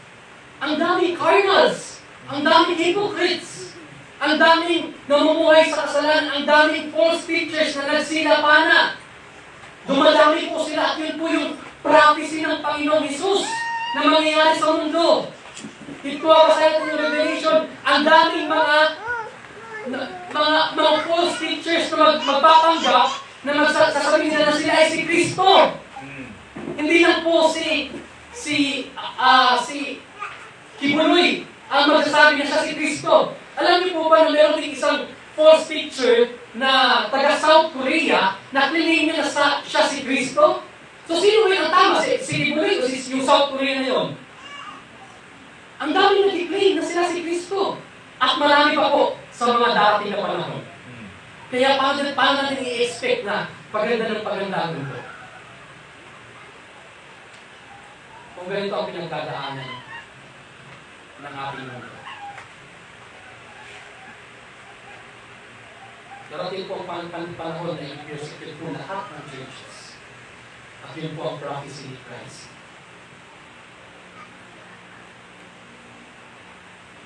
ang daming carnals, ang daming hypocrites, ang daming namumuhay sa kasalanan, ang daming false teachers na nagsilapana. Dumadami po sila at yun po yung prophecy ng Panginoong Hesus na mangyayari sa mundo. Ito ang sa yung Revelation, ang daming mga false teachers na magpapanggap na magsasabihin nila na sila ay si Kristo. Hindi lang po si Kibuloy ang magsasabi niya siya si Kristo. Alam niyo po ba na meron din isang false teacher na taga South Korea na claim niya na siya si Kristo? So sino yung ang tama? Si Kibuloy o yung South Korea na yun? Ang daming nag-claim na sila si Kristo. At marami pa po sa mga darating na panahon. Kaya paano natin i-expect na paganda ng paganda ang mundo? Kung ganito ang pinagdadaanan ng ating mundo. Darating po ang panahon na i-persecute po lahat ng churches. At yun po ang prophecy ni Christ.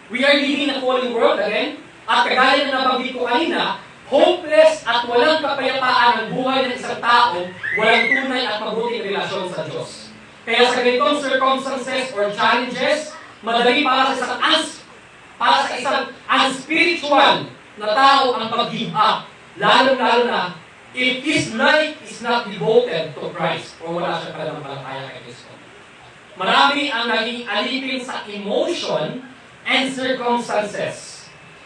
We are living in a fallen world again. At kagaya na nabanggit ko kanina, hopeless at walang kapayapaan ang buhay ng isang tao, walang tunay at mabuting relasyon sa Diyos. Kaya sa ganitong circumstances or challenges, madali para sa isang unspiritual na tao ang mag-give up. Lalo-lalo na, if his life is not devoted to Christ o wala siya pananampalataya kay Kristo. Marami ang naging alipin sa emotion and circumstances.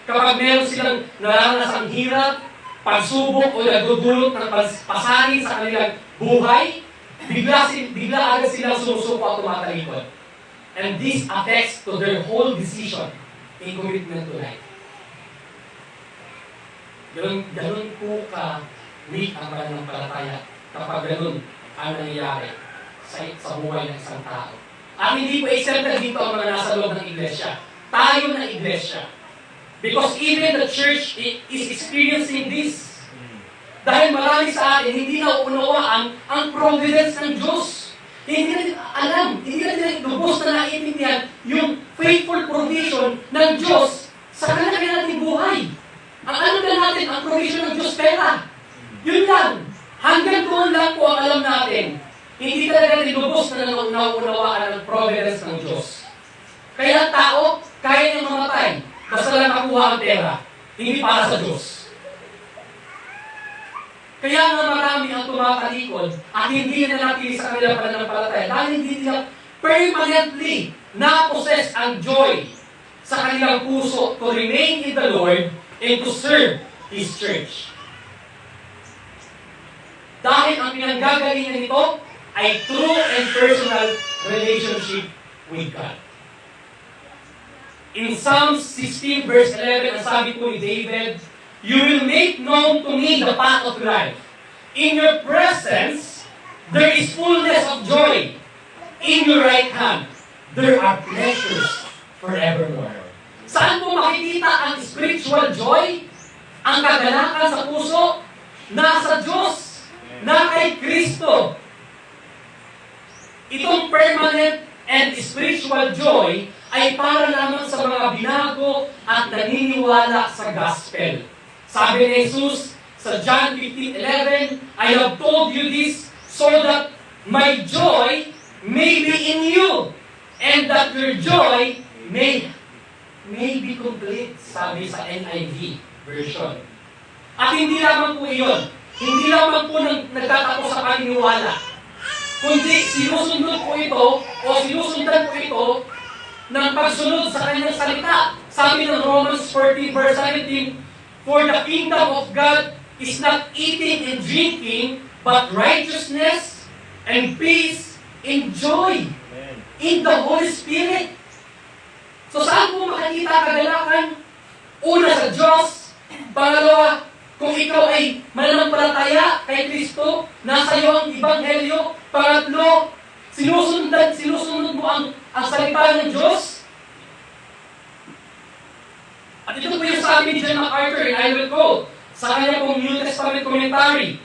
Kapag meron silang nararanasang hirap, pagsubok o nagdudulot ng pasanin sa kanilang buhay, bigla agad silang sumusuko at tumatalikod. And this affects to their whole decision in commitment to life. Ganun po ka-weak ang pananampalataya kapag ganun ang nangyayari sa buhay ng isang tao. At hindi po exempted dito ang mga nasa loob ng iglesia. Tayo ng iglesia. Because even the church is experiencing this. Dahil marami sa atin, hindi na unawaan ang providence ng Diyos. Hindi natin alam, hindi natin lubos na naiintindihan yung faithful provision ng Diyos sa kanya nating buhay. Ang alam na natin, ang provision ng Diyos pera. Yun lang. Hanggang doon lang po ang alam natin. Hindi talaga natin lubos na nauunawaan ang providence ng Diyos. Kaya tao, kaya niyang mamatay. Basta lang makuha ang pera. Hindi para sa Diyos. Kaya nga marami ang tumatalikod at hindi na natili sa kanilang pananampalataya dahil hindi nila permanently na-possess ang joy sa kanilang puso to remain in the Lord and to serve His church. Dahil ang pinanggagalingan nito ay true and personal relationship with God. In Psalm 16 verse 11, ang sabi po ni David, "You will make known to me the path of life. In your presence, there is fullness of joy. In your right hand, there are pleasures forevermore." Saan po makikita ang spiritual joy? Ang kagalakan sa puso? Nasa Diyos, na kay Kristo. Itong permanent and spiritual joy ay para lamang sa mga binago at naniniwala sa gospel. Sabi ni Jesus sa John 15:11, "I have told you this so that my joy may be in you, and that your joy may be complete," sabi sa NIV version. At hindi lamang po iyon, hindi lamang po nagtatapos sa paniniwala, kundi sinusunod po ito o sinusundan po ito ng pagsunod sa kanyang salita. Sabi ng Romans 14 verse 17, "For the kingdom of God is not eating and drinking, but righteousness and peace and joy in the Holy Spirit." So saan po makikita kagalakan? Una sa Diyos. Pangalawa, kung ikaw ay mananampalataya kay Kristo, nasa iyo ang Ebanghelyo. Pangatlo, sinusunod mo ang salita ng Diyos. At ito po yung sabi ni John MacArthur, and I will quote, sa kanyang pong New Testament commentary.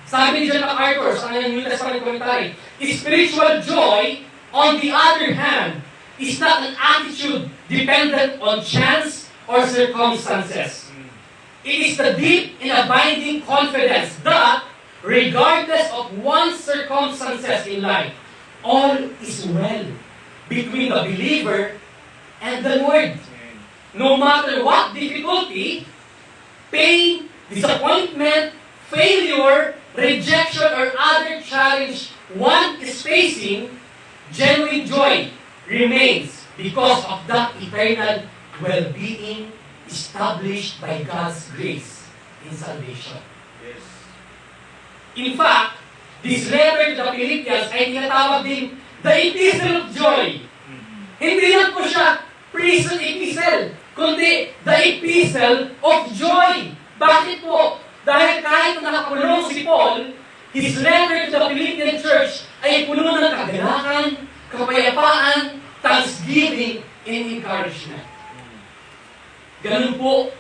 Sabi ni John MacArthur sa kanyang New Testament commentary, "Spiritual joy, on the other hand, is not an attitude dependent on chance or circumstances. It is the deep and abiding confidence that, regardless of one's circumstances in life, all is well between the believer and the Lord. No matter what difficulty, pain, disappointment, failure, rejection, or other challenge one is facing, genuine joy remains because of that eternal well-being established by God's grace in salvation. Yes. In fact, this letter to the Philippians ay tinatawag din the epistle of joy. Hindi lang po siya prison epistle, kundi the epistle of joy. Bakit po? Dahil kahit nakakulong si Paul, his letter to the Philippian church ay puno ng kagalakan, kapayapaan, thanksgiving, and encouragement. Ganun po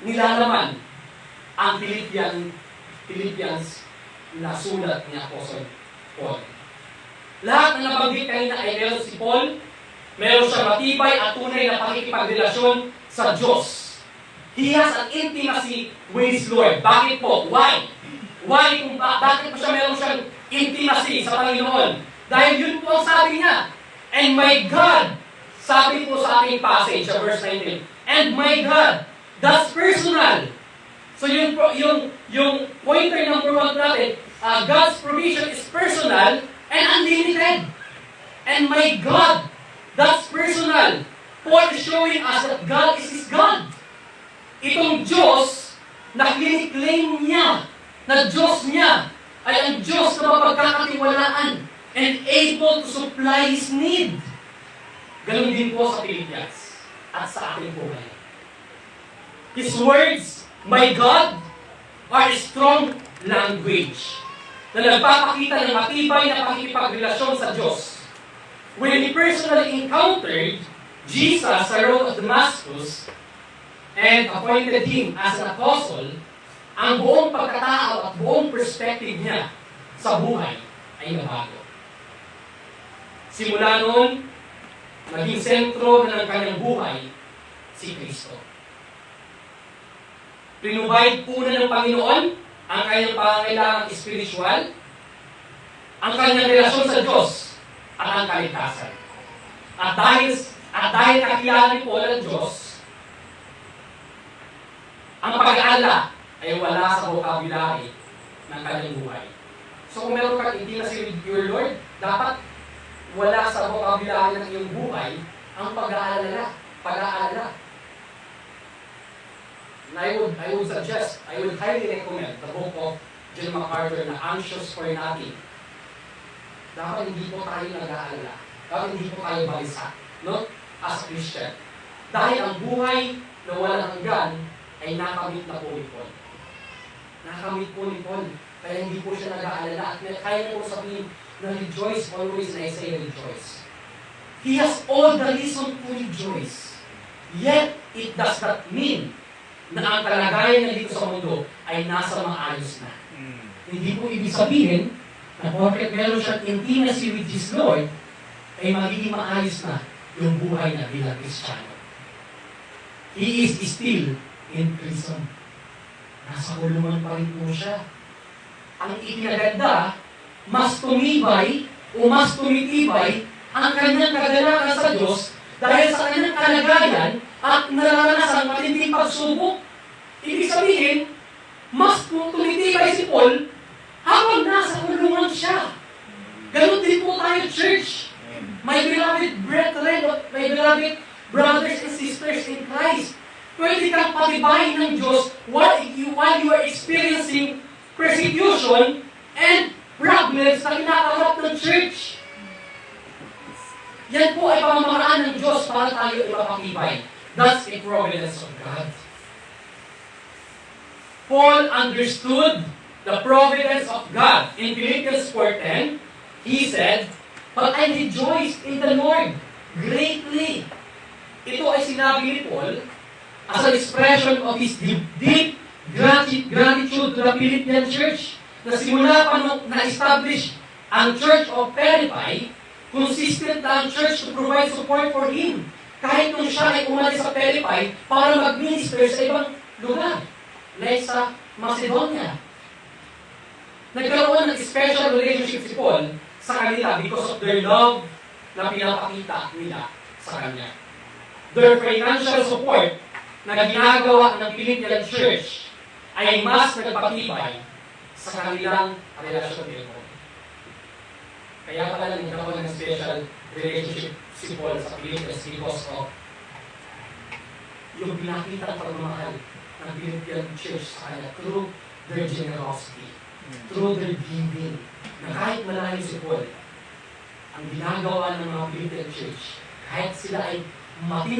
nilalaman ang Philippians na sulat ni Apostle Paul. Lahat ng nabanggit kanina ay meron si Paul, meron siyang matibay at tunay na pakikipagrelasyon sa Diyos. He has an intimacy with his Lord. Bakit po? Why? Bakit po siya meron siyang intimacy sa Panginoon? Dahil yun po ang sabi niya. And my God, sabi po sa ating passage, sa verse 19, and my God, that's personal. So yung pointer number 1 natin, God's provision is personal and unlimited. And my God, that's personal. Paul is showing us that God is His God. Itong Diyos na claim niya, na Diyos niya, ay ang Diyos na mapagkakatiwalaan and able to supply His need. Ganun din po sa Philippians at sa ating buhay. His words, my God, are a strong language na nagpapakita ng matibay na pakikipagrelasyon sa Diyos. When he personally encountered Jesus sa road of Damascus and appointed him as an apostle, ang buong pagkatao at buong perspective niya sa buhay ay nabago. Simula noon, naging sentro na ng kanyang buhay si Kristo. Pinubahid po na ng Panginoon ang kanyang pangangailangang espiritual, ang kanyang relasyon sa Diyos, at ang kaligtasan. At dahil kakilala ni Paul ang Diyos, ang pag-aala ay wala sa vocabulary ng kanyang buhay. So kung meron kang intimacy with your Lord, dapat wala sa vocabulary ng iyong buhay ang pag-aalala. Pag-aalala. And I would suggest, I would highly recommend the book of John MacArthur na Anxious for Nothing. Dapat hindi po tayo nag-aalala. Dapat hindi po tayo balisa. No? As a Christian. Dahil ang buhay na walang hanggan ay nakamit na po ni Paul. Nakamit po ni Paul. Kaya hindi po siya nag-aalala. At kaya po sabihin na rejoice always, and I say rejoice. He has all the reason to rejoice. Yet, it does not mean na ang kalagayan niya dito sa mundo ay nasa maayos na. Hindi po ibig sabihin na porket meron siyang intimacy with his Lord, ay magiging maayos na yung buhay na bilang Kristiyano. He is still in prison. Nasa kulungan pa rin po siya. Ang ikinaganda, mas tumibay o mas tumitibay ang kanyang kagalakan sa Diyos dahil sa kanyang kalagayan at nararanasan matinding pagsubok. Ibig sabihin, mas tumitibay si Paul habang nasa kulungan siya. Ganun din po tayo, church. My beloved brethren, my beloved brothers and sisters in Christ, pwede kang patibayin ng Diyos while you are experiencing persecution and problems na kinakaharap ng church. Yan po ay pamamaraan ng Diyos para tayo ipapakibay. That's the providence of God. Paul understood the providence of God. In Philippians 4:10, he said, "But I rejoiced in the Lord greatly." Ito ay sinabi ni Paul as an expression of his deep gratitude to the Philippian church na simula pa nung na-establish ang Church of Philippi, consistent na ang church to provide support for him. Kahit nung siya ay umalis sa Philippi para mag-minister sa ibang lugar, like sa Macedonia. Nagkaroon ng special relationship si Paul sa kanila because of their love na pinapakita nila sa kanya. Their financial support na ginagawa ng Philippian church ay mas nagpatibay sa kanilang relasyon ni Paul. Kaya pala nagkaroon ng special relationship si Paul sa Philippians because of yung pinakita ng pagmamahal ng Philippian church sa kanya through their generosity, through their giving, na kahit malayo si Paul, ang ginagawa ng mga Philippian church, kahit sila ay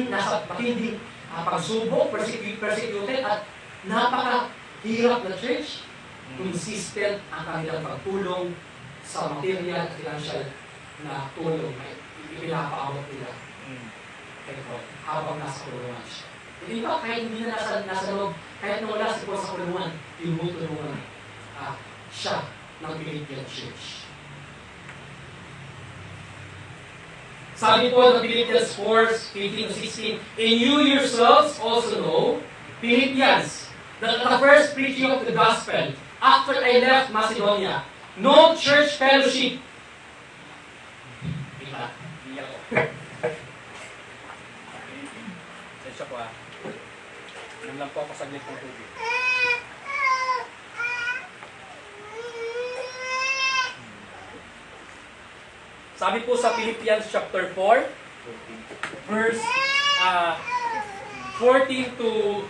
nasa matinding pagsubok, persecuted, at napakahirap na church, consistent ang kanilang pagtulong sa material at financial na tulong na ipinapaabot nila kay Paul habang nasa kulungan siya. Hindi ba kahit hindi na nasa loob, kahit nung wala si Paul sa kulungan, tinutulungan siya ng Philippian church. Sabi po ng Philippians 4:15-16, "And you yourselves also know, Philippians, that at the first preaching of the gospel, after I left Macedonia, no church fellowship." Diba? Iyak ko. Sensya po ah. Inom lang po ako saglit ng tubig. Sabi po sa Philippians chapter 4, verse 15 to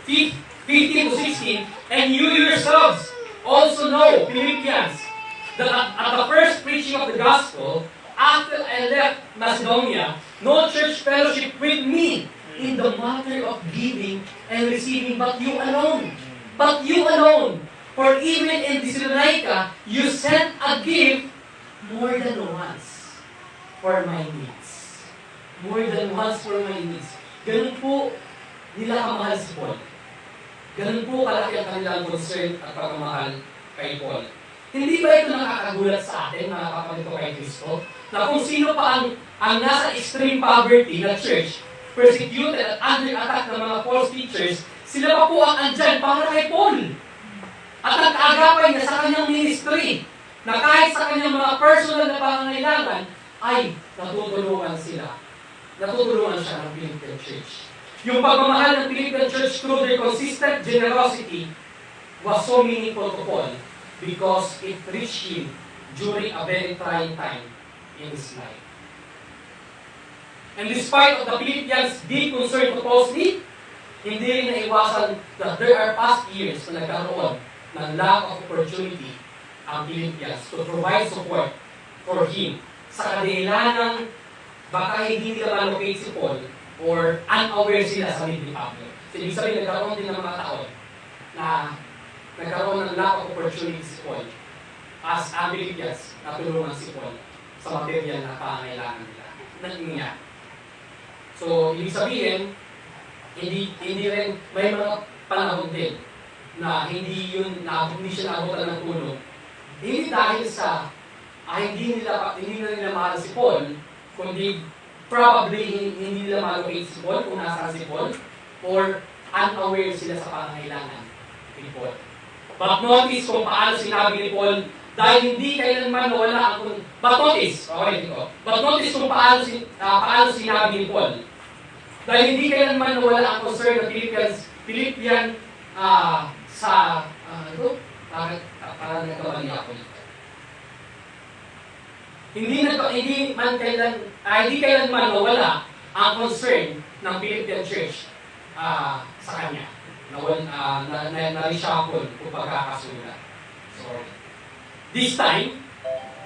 16, "And you yourselves also know, Philippians, that at the first preaching of the gospel, after I left Macedonia, no church fellowship with me in the matter of giving and receiving, but you alone. But you alone. For even in Thessalonica, you sent a gift more than once for my needs." More than once for my needs. Ganun po nila kamahal si Paul. Ganun po kalaki ang kanilang concern at pagmamahal kay Paul. Hindi ba ito nakakagulat sa atin, mga kapatid ko kay Kristo, na kung sino pa ang nasa extreme poverty na church, persecuted at under attack ng mga false teachers, sila pa po ang andyan para kay Paul. At nag-aagapay niya sa kanyang ministry, na kahit sa kanyang mga personal na pangangailangan, ay natutulungan sila. Natutulungan siya ng Philippian church. Yung pagmamahal ng Philippian church through their consistent generosity was so meaningful to Paul because it reached him during a very trying time in his life. And despite of the Philippians' deep concern to Paul's need, hindi rin naiwasan that there are past years na nagkaroon ng lack of opportunity ang Philippians to provide support for him sa kadahilanang baka hindi nila ma-locate si Paul or unaware sila sa need ni Pablo. So, ibig sabihin, nagkaroon din ng mga taon na nagkaroon ng lack of opportunity si Paul as ang Philippians na tulungan si Paul sa material na pangangailangan nila. Niya. So, ibig sabihin, hindi rin, may mga panahon din na hindi siya naabutan ng tulong. Hindi dahil sa hindi na nila mahal si Paul, kundi probably hindi nila malocate si Paul kung nasaan si Paul, or unaware sila sa pangangailangan ni Paul. But notice kung paano sinabi ni Paul, dahil hindi kailanman nawala ang but notice kung paano sinabi ni Paul. Dahil hindi kailanman nawala ang concern ng Philippian parang nagkamali ako dito. Hindi kailanman nawala ang concern ng Philippian church sa kanya. Na-reshuffle kung pagkakasulat. Sorry. This time,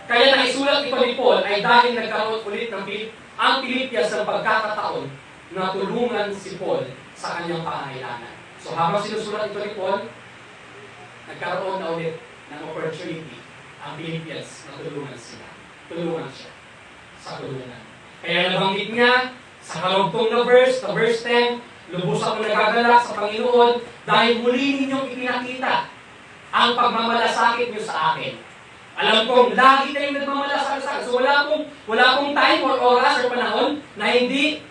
kaya naisulat ito ni Paul ay dahil nagkaroon ulit ang Philippians ng pagkakataon na tulungan si Paul sa kanyang pangangailangan. So habang sinusulat ito ni Paul, nagkaroon na ulit ng opportunity ang Philippians na tulungan siya sa tulungan. Kaya nabanggit nga sa kalugtong na verse 10, lubos ako nagagalak sa Panginoon dahil muli ninyong ipinakita ang pagmamalasakit niyo sa akin. Alam kong lagi kayong nagmamalasakit sa akin. So wala pong time or oras or panahon na hindi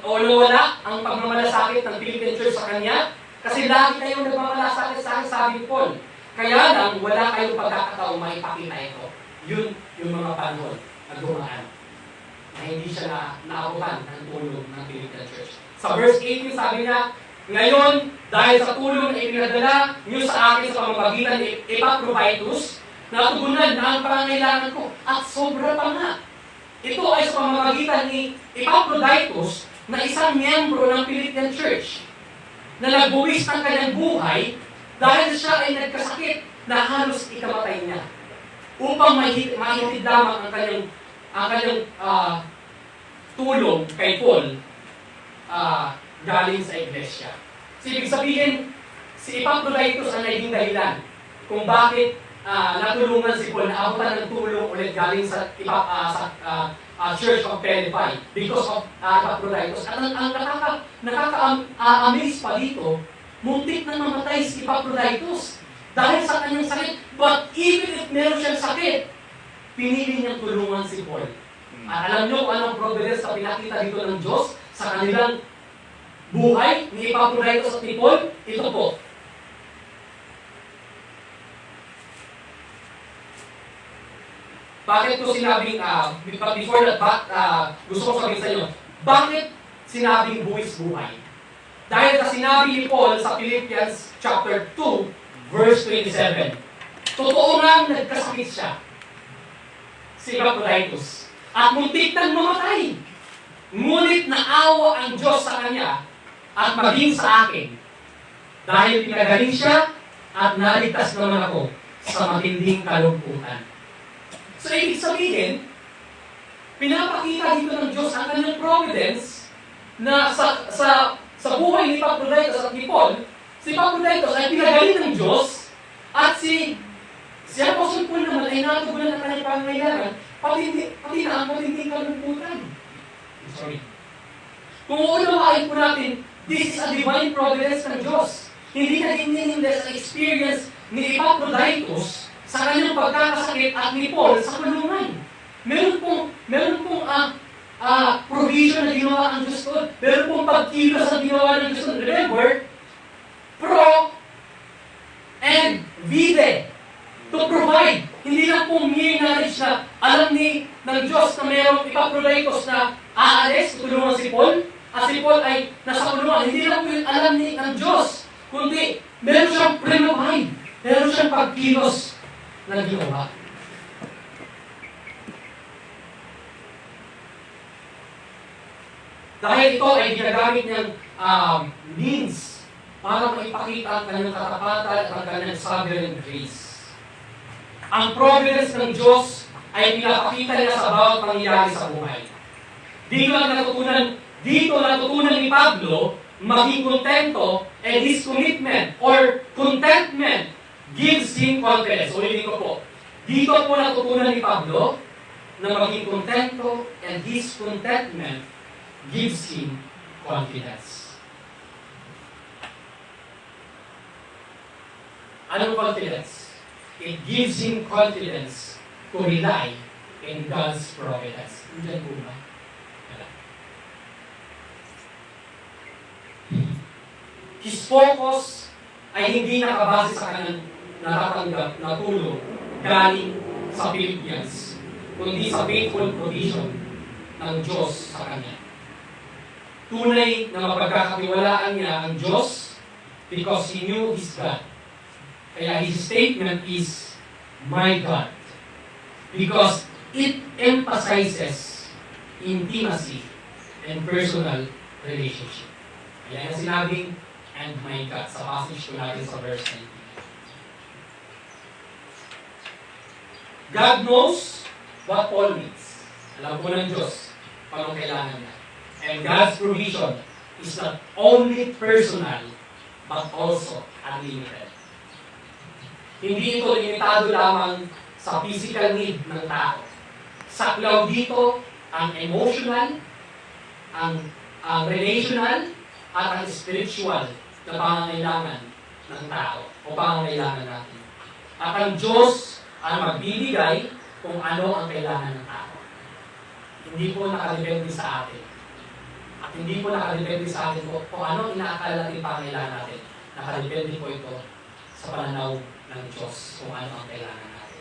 o nawala ang pagmamalasakit ng Philippine Church sa kanya, kasi lagi kayong nagmamalasakit sa akin, sabi ni Paul. Kaya lang, wala kayong pagkakataong maipakita ito. Yun yung mga panahon na dumaan, na hindi siya naabutan ng tulong ng Philippine Church. Sa verse 18, sabi niya, ngayon, dahil sa tulong na ipinadala niyo sa akin sa pamamagitan ni Epaphroditus, natugunan na ang pangangailangan ko, at sobra pa nga. Ito ay sa pamamagitan ni Epaphroditus na isang miyembro ng Philippian Church na nagbuwis ng kanyang buhay dahil siya ay nagkasakit na halos ikamatay niya upang mahitid lamang ang kanyang tulong kay Paul galing sa iglesia. So, ibig sabihin, si Epaphroditus ang naging dahilan kung bakit natulungan si Paul na abutan ng tulong ulit galing sa Church of Philippi because of Epaphroditus. At ang nakaka-amaze pa dito, muntik na mamatay si Epaphroditus dahil sa kanyang sakit. But even if meron siyang sakit, pinili niyang tulungan si Paul. At alam niyo kung anong providence na pinakita dito ng Diyos sa kanilang buhay ni Epaphroditus at ni Paul? Ito po. Bakit ko sinabing, before that, gusto ko sabihin sa inyo, bakit sinabing buwis buhay? Dahil sa sinabi ni Paul sa Philippians chapter 2, verse 27, totoo nga nagkasakit siya, si Epaphroditus, at muntik nang mamatay. Ngunit naawa ang Diyos sa kanya at maging sa akin, dahil pinagaling siya at naligtas naman ako sa matinding kalungkutan. So, ibig sabihin, pinapakita dito ng Diyos ang kanyang providence na sa buhay ni Epaphroditus at ni Paul. Si Epaphroditus ay pinagaling ng Diyos at si Apostle Paul naman ay natugunan ng kanyang pangangailangan pati na ang matinding kalungkutan. Sorry. Kung uunawain po natin, this is a divine providence ng Diyos. Hindi naging meaningless ang experience ni Epaphroditus sa kanyang pagkakasakit at ni Paul sa kulungan. Meron pong provision na ginawa ang Diyos doon. Meron pong pagkilos na ginawa ng Diyos doon. Remember, pro and vide, to provide. Hindi lang pong mere knowledge na alam ng Diyos na mayroong Epaphroditus na aalis, tutulungan si Paul, at si Paul ay nasa kulungan. Hindi lang po yung alam ng Diyos, kundi meron siyang pre-provide. Meron siyang pagkilos na ginawa. Dahil ito ay ginagamit niyang means para maipakita ang kanyang katapatan at ang kanyang sovereign grace. Ang providence ng Diyos ay pinapakita niya sa bawat pangyayari sa buhay. Dito natutunan ni Pablo maging kontento, and his commitment or contentment gives him confidence. Ulitin ko po. Dito po natutunan ni Pablo na maging kontento, and his contentment gives him confidence. Anong confidence? It gives him confidence to rely in God's providence. Hindi po ba? Wala. His focus ay hindi nakabase sa kanyang natatanggap na tulong galing sa Philippians, kundi sa faithful provision ng Diyos sa kanya. Tunay na mapagkakatiwalaan niya ang Diyos because he knew his God. Kaya his statement is, my God. Because it emphasizes intimacy and personal relationship. Kaya yung sinabing, and my God, sa passage ko natin sa verse 19. God knows what Paul needs. Alam po ng Diyos kung anong kailangan niya. And God's provision is not only personal, but also unlimited. Hindi ito limitado lamang sa physical need ng tao. Saklaw dito ang emotional, ang relational, at ang spiritual na pangangailangan ng tao o pangangailangan natin. At ang Diyos ang magbibigay kung ano ang kailangan ng tao. Hindi po nakadepende sa atin. At hindi po nakadepende sa atin kung ano inaakala natin pangangailangan natin. Nakadepende po ito sa pananaw ng Diyos kung ano ang kailangan natin.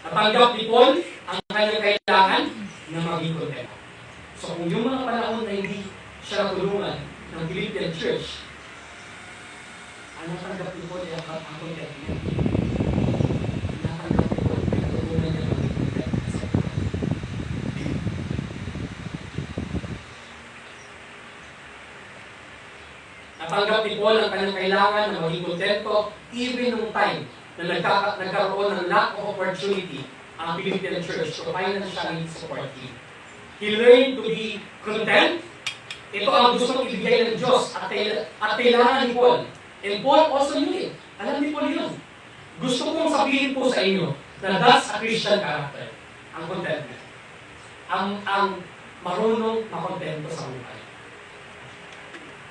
Natanggap ni Paul ang kanyang kailangan na maging kontento. So kung yung mga panahon na hindi siya natulungan ng Philippian Church, ano natanggap ni Paul ang kontento niya? Natanggap ni Paul, natulungan niya maging kontento. Natanggap ni Paul ang kanyang kailangan na maging kontento even nung time na nagkaroon ng lack of opportunity ang Philippian Church to financially support him. He learned to be content. Ito ang gustong ibigay ng Diyos at kailangan ni Paul. And Paul also knew it. Alam ni Paul yun. Gusto kong sabihin po sa inyo na that's a Christian character. Ang contentment. Ang marunong makontento sa buhay.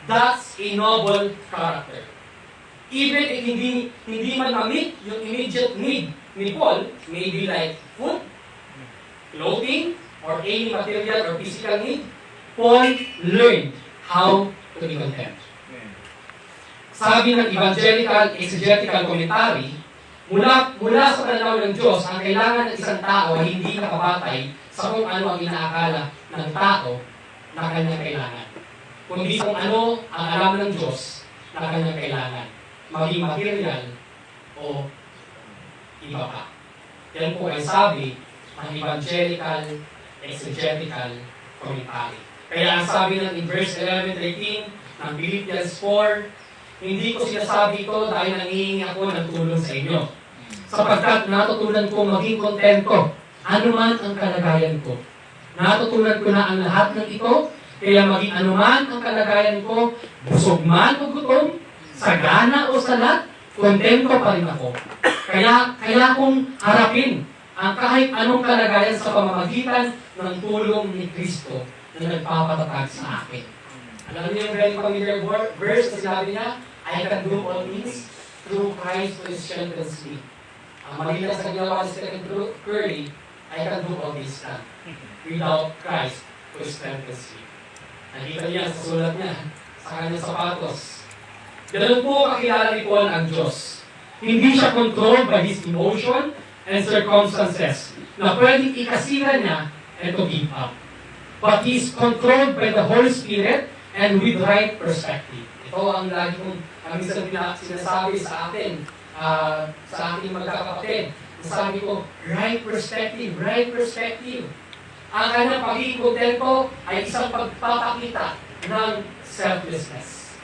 That's a noble character. Even if hindi man ma-meet yung immediate need ni Paul, maybe like food, clothing, or any material or physical need, Paul learned how to be content. Sabi ng evangelical exegetical commentary, mula sa pananaw ng Diyos, ang kailangan ng isang tao ay hindi nakabatay sa kung ano ang inaakala ng tao na kanyang kailangan, kundi kung ano ang alam ng Diyos na kanyang kailangan, maging material o iba pa. Yan po ay sabi ng evangelical exegetical commentary. Kaya ang sabi ng in verse 11-13 ng Philippians 4, hindi ko sinasabi ito dahil nangihingi ako ng tulong sa inyo. Sapagkat natutunan kong maging kontento, anuman ang kalagayan ko. Natutunan ko na ang lahat ng ito, kaya maging anuman ang kalagayan ko, busog man o gutom, sagana o salat, kontento pa rin ako. Kaya kong harapin ang kahit anong kalagayan sa pamamagitan ng tulong ni Kristo na nagpapatatag sa akin. Alam niyo yung very familiar verse na sinabi niya, I can do all things through Christ who strengthens me. Ang malila sa ginawa ni Stephen Curry, I can do all these things without Christ who strengthens me. Nakita niya sa sulat niya, sa kanyang sapatos. Ganun po kakilala ni Paul ang Diyos. Hindi siya controlled by his emotion and circumstances na pwedeng ikasira niya and to give up. But he is controlled by the Holy Spirit and with right perspective. Ito ang lagi kong minsan sinasabi sa atin, sa ating magkakapatid. Sabi ko, right perspective, right perspective. ang kanyang pagiging kontento ay isang pagpapakita ng selflessness.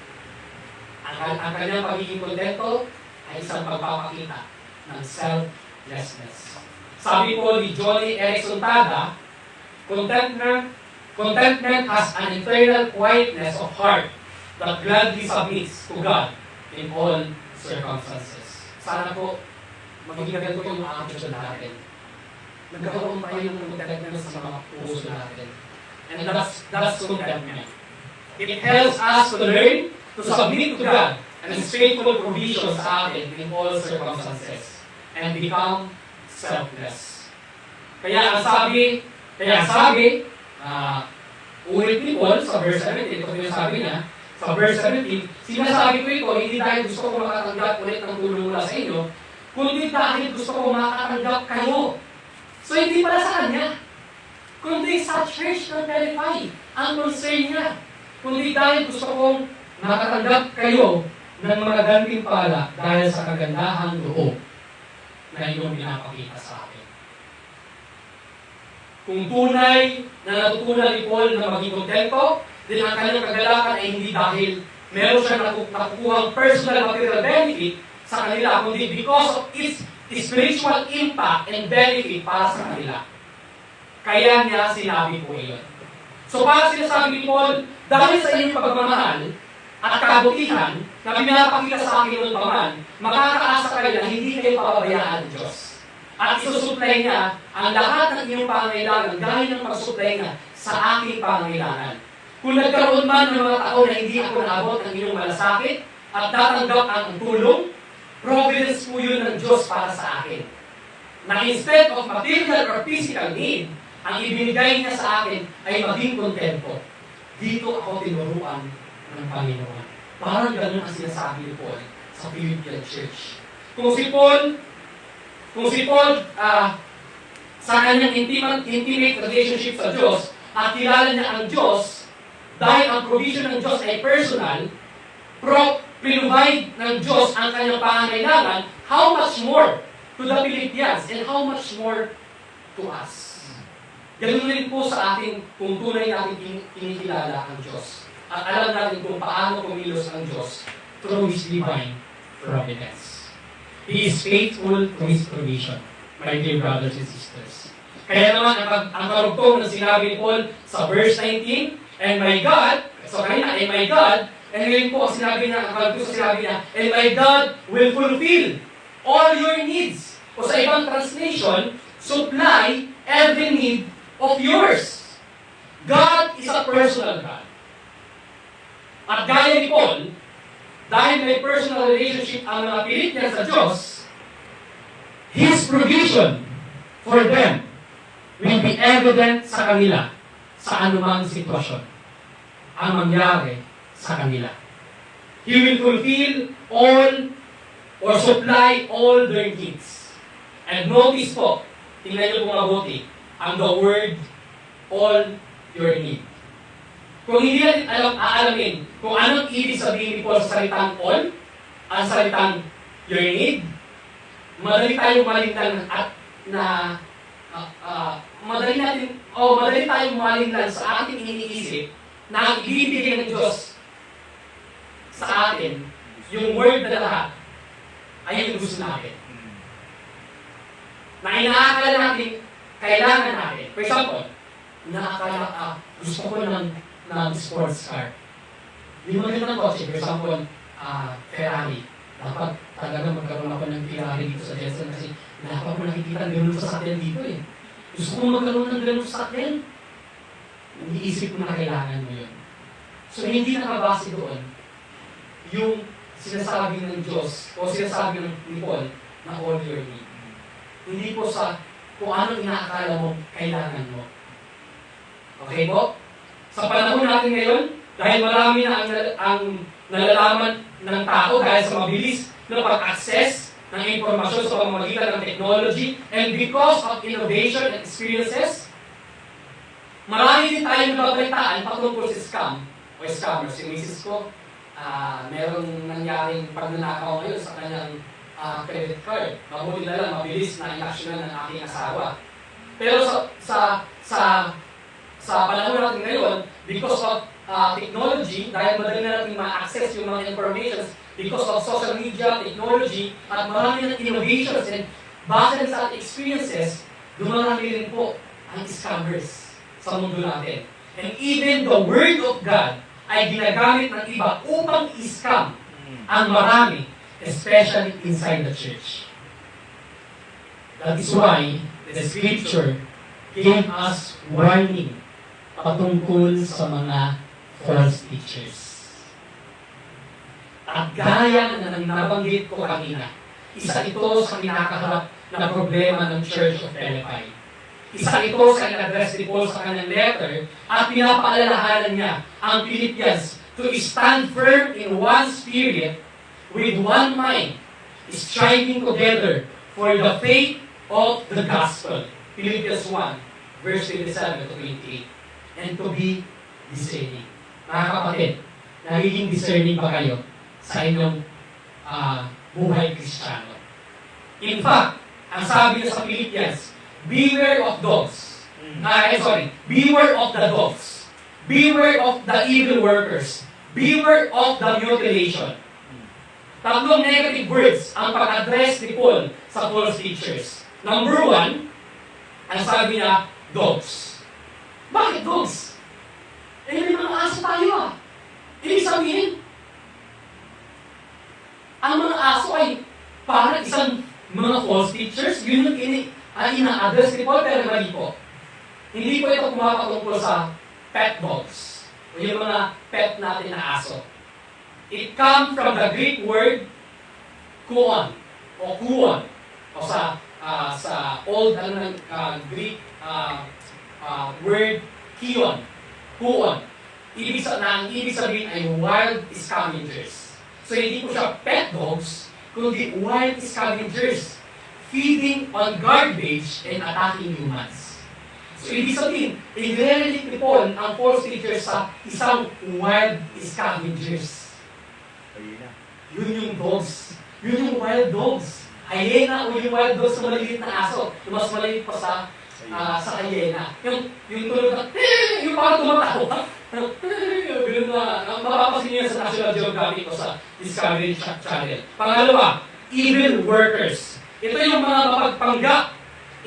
Ang kanyang pagiging kontento ay isang pagpapakita ng selflessness. Sabi po ni Johnny Erickson Tada, contentment has an internal quietness of heart that gladly submits to God in all circumstances. Sana po, maging ganito yung attitude natin. Nagkakaroon tayo ng contentment sa mga puso natin. And that's contentment. It helps us to learn to submit to God and His faithful provision sa atin in all circumstances and become selfless. Kaya sabi, ulit ni Paul sa verse 17, ito yung sabi niya, sa verse 17, sinasabi ko ito, hindi dahil gusto ko makatanggap ulit ng tulong mula sa inyo, kundi dahil gusto ko makatanggap kayo. So hindi pala sa kanya, kundi sa church ng Philippi, ang concern niya. Kundi dahil gusto kong makatanggap kayo ng mga gantimpala dahil sa kagandahang loob na inyong pinapakita sa akin. Kung tunay na natutunan ni Paul na maging kontento, din ang kanyang kagalakan ay hindi dahil meron siya nakukuhang personal material benefit sa kanila, kundi because of its spiritual impact and benefit para sa kanila. Kaya niya sinabi po iyon. So para sinasabi ni Paul, dahil sa inyong pagmamahal at kabutihan na pinapakita sa akin ng paman, makakaasa kayo na hindi kayo pababayaan ng Diyos. At isusupply niya ang lahat ng inyong pangangailangan dahil ng pagsupply niya sa aking pangangailangan. Kung nagkaroon man ng mga tao na hindi ako naabot ng inyong malasakit at tatanggap ang tulong, providence po yun ng Diyos para sa akin. Na instead of material or physical need, ang ibinigay niya sa akin ay maging kontento. Dito ako tinuruan ng Panginoon. Parang ganun ang sinasabi ni Paul sa Philippian Church. Kung si Paul sa kanyang intimate relationship sa Diyos at kilala niya ang Diyos dahil ang provision ng Diyos ay personal, provide ng Diyos ang kanyang pangangailangan, how much more to the Philippians and how much more to us. Ganun rin po sa ating kung tunay natin kinikilala ang Diyos. At alam natin kung paano kumilos ang Diyos through His divine providence. He is faithful to His provision, my dear brothers and sisters. Kaya naman, ang karugtong na sinabi ni Paul sa verse 19, and my God, so kanina, and my God, and ngayon po ang sinabi niya, ang karugtong sinabi niya, and my God will fulfill all your needs. O sa ibang translation, supply every need of yours. God is a personal God. At gaya ni Paul, dahil may personal relationship ang mga Pilippians sa Diyos, His provision for them will be evident sa kanila sa anumang sitwasyon ang mangyari sa kanila. He will fulfill all or supply all their needs. And notice po, tingnan niyo po mabuti, ang the word, all your need. Kung hindi natin aalamin kung anong ibig sabihin ni Paul sa salitang all, ang salitang your need, madali tayong malinlan at madali tayong malinlan sa ating iniisip na ang ibibigay ng Diyos sa atin, yung word na lahat, ay yung gusto natin. Na inaakala natin, kailangan natin. For example, inaakala, gusto ko ng sports car. Hindi mo rin ng kotse. For example, Ferrari. Dapat talaga magkaroon ako ng Ferrari dito sa Jetson kasi wala pa ako nakikita ng ganun sa sakyan dito eh. Gusto ko magkaroon ng ganun sa sakyan. Hindi isip ko na kailangan mo yun. So hindi nakabase doon yung sinasabi ng Diyos o sinasabi ni Paul na all your need. Hindi po sa kung anong inaakala mo, kailangan mo. Okay po? Sa panahon natin ngayon, dahil marami na ang nalalaman ng tao dahil sa mabilis na pag-access ng impormasyon sa pamamagitan ng technology and because of innovation and experiences, marami din tayong nababalitaan patungkol sa scam o scammers. Si misis ko, merong nangyaring pagnanakaw ngayon sa kanyang credit card. Mabuti na lang, mabilis na inaksyonan ng aking asawa. Pero sa panahon natin ngayon, because of technology, dahil madali na natin ma-access yung mga informations, because of social media, technology, at marami ng innovations, and base sa ating experiences, dumarami rin po ang scammers sa mundo natin. And even the Word of God ay ginagamit ng iba upang i-scam ang marami, especially inside the church. That is why the Scripture gave us warning patungkol sa mga false teachers. At gaya na nabanggit ko kanina, isa ito sa kinakaharap na problema ng Church of Philippi. Isa ito sa in-address ni Paul sa kanyang letter at pinapaalalahanan niya ang Philippians to stand firm in one spirit with one mind, striving together for the faith of the gospel. Philippians 1, verse 27 to 28. And to be discerning. Mga kapatid, nagiging discerning ba kayo sa inyong buhay Kristiyano? In fact, ang sabi niya sa Philippians, beware of dogs. Beware of the dogs. Beware of the evil workers. Beware of the mutilation. Tatlong negative words ang pag-address ni Paul sa false teachers. Number 1, ang sabi niya, dogs. Bakit dogs? May mga aso tayo Ibig sabihin, ang mga aso ay parang isang mga false teachers. Yun yung ina-address ni Paul, pero mali po. Hindi po ito pumapatungkol sa pet dogs o yung mga pet natin na aso. It comes from the Greek word kuon o kuon o sa old Greek word kion, kuon. Ibig sabihin ay wild scavengers. So hindi po siya pet dogs, kundi wild scavengers feeding on garbage and attacking humans. So ibig sabihin, i-relate ni Paul ang false teachers sa isang wild scavengers. Yun yung dogs. Yun yung wild dogs. Hyena o yung wild dogs na maliliit na aso. Yung mas maliit pa sa hyena. Yung tulog na, yung parang tumatawa. Ganun na, mapapasin niyo sa National Geographic o sa Discovery Channel. Pangalawa, evil workers. Ito yung mga mapagpanggap.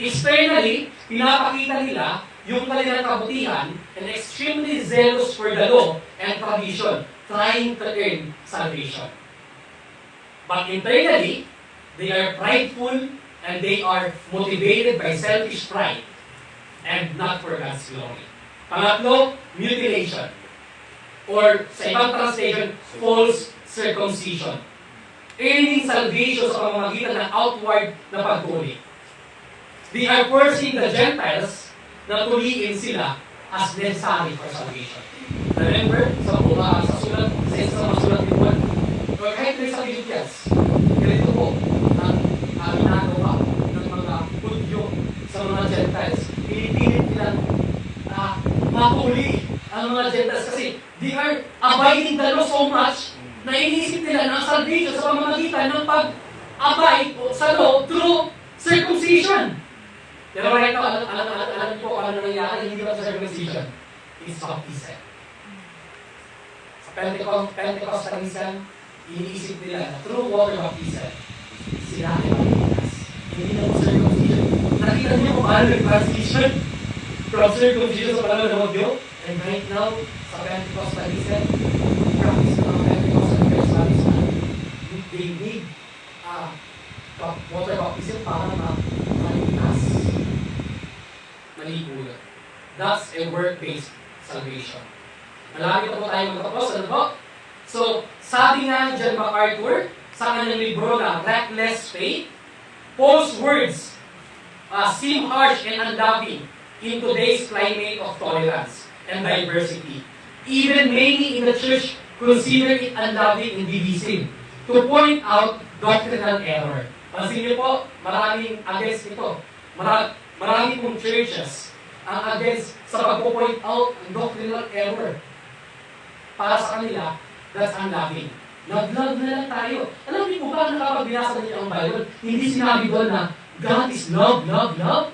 Externally, pinapakita nila yung kanilang kabutihan and extremely zealous for the law and tradition, trying to earn salvation. But internally, they are prideful and they are motivated by selfish pride and not for God's glory. Pangatlo, mutilation. Or sa ibang translation, false circumcision. Earning salvation sa pamamagitan ng outward na pagtuli. They are forcing the Gentiles na tuliin sila as necessary for salvation. Remember, sa sulat, sa masulat ni Paul, or kahit rin sa Philippians, ganito po ang ginagawa ng mga Hudyo sa mga Gentiles. Pinipilit nilang matuli ang mga Gentiles kasi they are abiding the law so much na iniisip nila na ang salvation sa pamamagitan ng pag-abide sa law through circumcision. Pero right now, alam po kung ano nangyayari, hindi ba sa circumcision? It's baptism. Sa Pentecostalism, iniisip nila na through water baptism, sila ay maliligtas. Hindi na po circumcision. Nakita niyo kung paano nag-transition from circumcision sa panahon ng Hudyo? And right now, sa Pentecostalism, practice ng Pentecostalism, they need water baptism para maligtas. Mali po yun. That's a work-based salvation. Malapit na po tayo magtapos. Ano po? So, sabi nga ni John MacArthur sa kanyang libro na Reckless Faith, Paul's words seem harsh and unloving in today's climate of tolerance and diversity. Even many in the church consider it unloving and divisive to point out doctrinal error. Pansin niyo po, maraming against ito. Marami pong churches ang against sa pag-point out ang doctrinal error. Para sa kanila, that's unloving. Love na lang tayo. Alam niyo po ba na kapag binasa niyo ang Bible, hindi sinabi doon na God is love, love, love?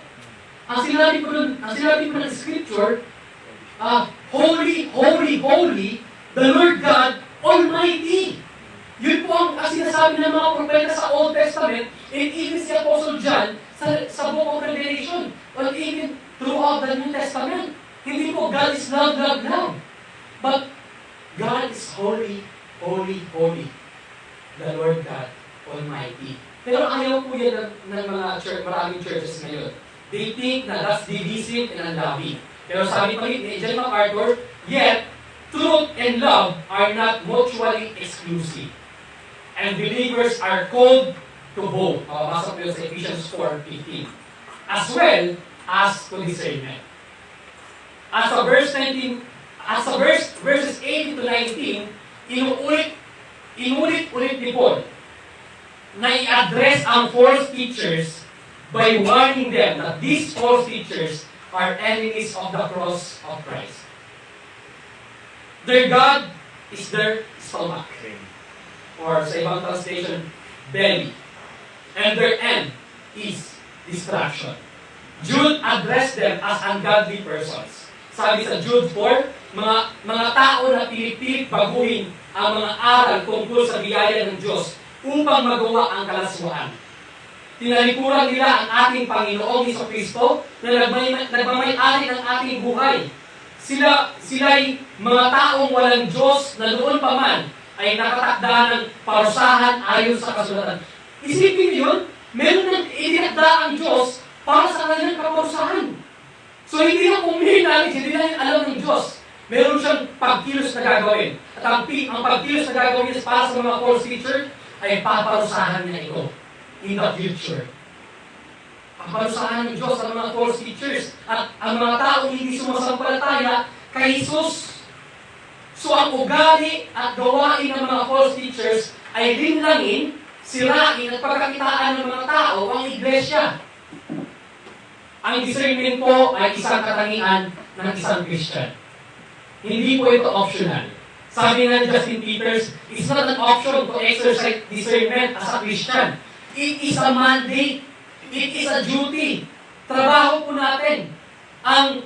Ang sinabi po ng Scripture, Holy, holy, holy, the Lord God Almighty. Yun po ang sinasabi ng mga propeta sa Old Testament, and even si Apostle John sa Book of Revelation, or even throughout the New Testament. Hindi po God is love, love, love. But God is holy, holy, holy. The Lord God Almighty. Pero ayaw po yan ng mga maraming churches ngayon. They think na that's divisive and unloving. Pero sabi pa rin ni John MacArthur, yet, truth and love are not mutually exclusive. And believers are called to both. Masa po yun sa Ephesians 4:15. As well as to discernment. As sa verses 18 to 19, inulit-ulit ni Paul na i-address ang false teachers by warning them that these false teachers are enemies of the cross of Christ. Their God is their stomach, or sa ibang translation, belly. And their end is destruction. Jude addressed them as ungodly persons. Sabi sa Jude 4, mga tao na pilit-pilit baguhin ang mga aral tungkol sa biyaya ng Diyos upang magawa ang kalaswaan. Tinalikuran nila ang ating Panginoong Hesukristo na nagmamay-ari ng ating buhay. Sila'y mga taong walang Diyos na noon pa man ay nakatakda ng parusahan ayon sa kasulatan. Isipin niyo yun, meron nang itinakda ang Diyos para sa kanilang kaparusahan. So hindi na pumihinalik, hindi na yung alam ng Diyos. Meron siyang pagkilos na gagawin. At ang pagkilos na gagawin niya para sa mga false teacher ay paparusahan niya ito in the future. Ang parusahan ng Diyos sa mga false teachers at ang mga taong hindi sumasampalataya kay Jesus. So ang ugali at gawain ng mga false teachers ay linlangin, sirain at pagkakitaan ng mga tao ang iglesia. Ang discernment po ay isang katangian ng isang Christian. Hindi po ito optional. Sabi nga ni Justin Peters, it's not an option to exercise discernment as a Christian. It is a mandate. It is a duty. Trabaho po natin ang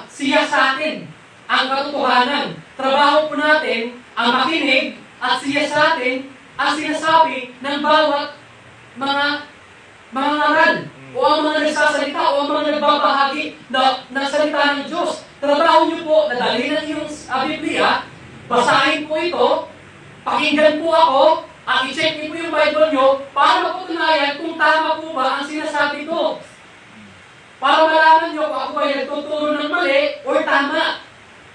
siya sa atin, ang katotohanan. Trabaho po natin ang makinig at siya sa atin ang sinasabi ng bawat mga ngaral o ang mga nagsasalita o ang mga nagbabahagi ng salita ng Diyos. Trabaho niyo po na dalhin ang iyong Biblia, basahin po ito, pakinggan po ako, at i-check niyo po yung Bible niyo para mapatunayan kung tama po ba ang sinasabi ko. Para malaman niyo kung ako ba nagtuturo ng mali o tama.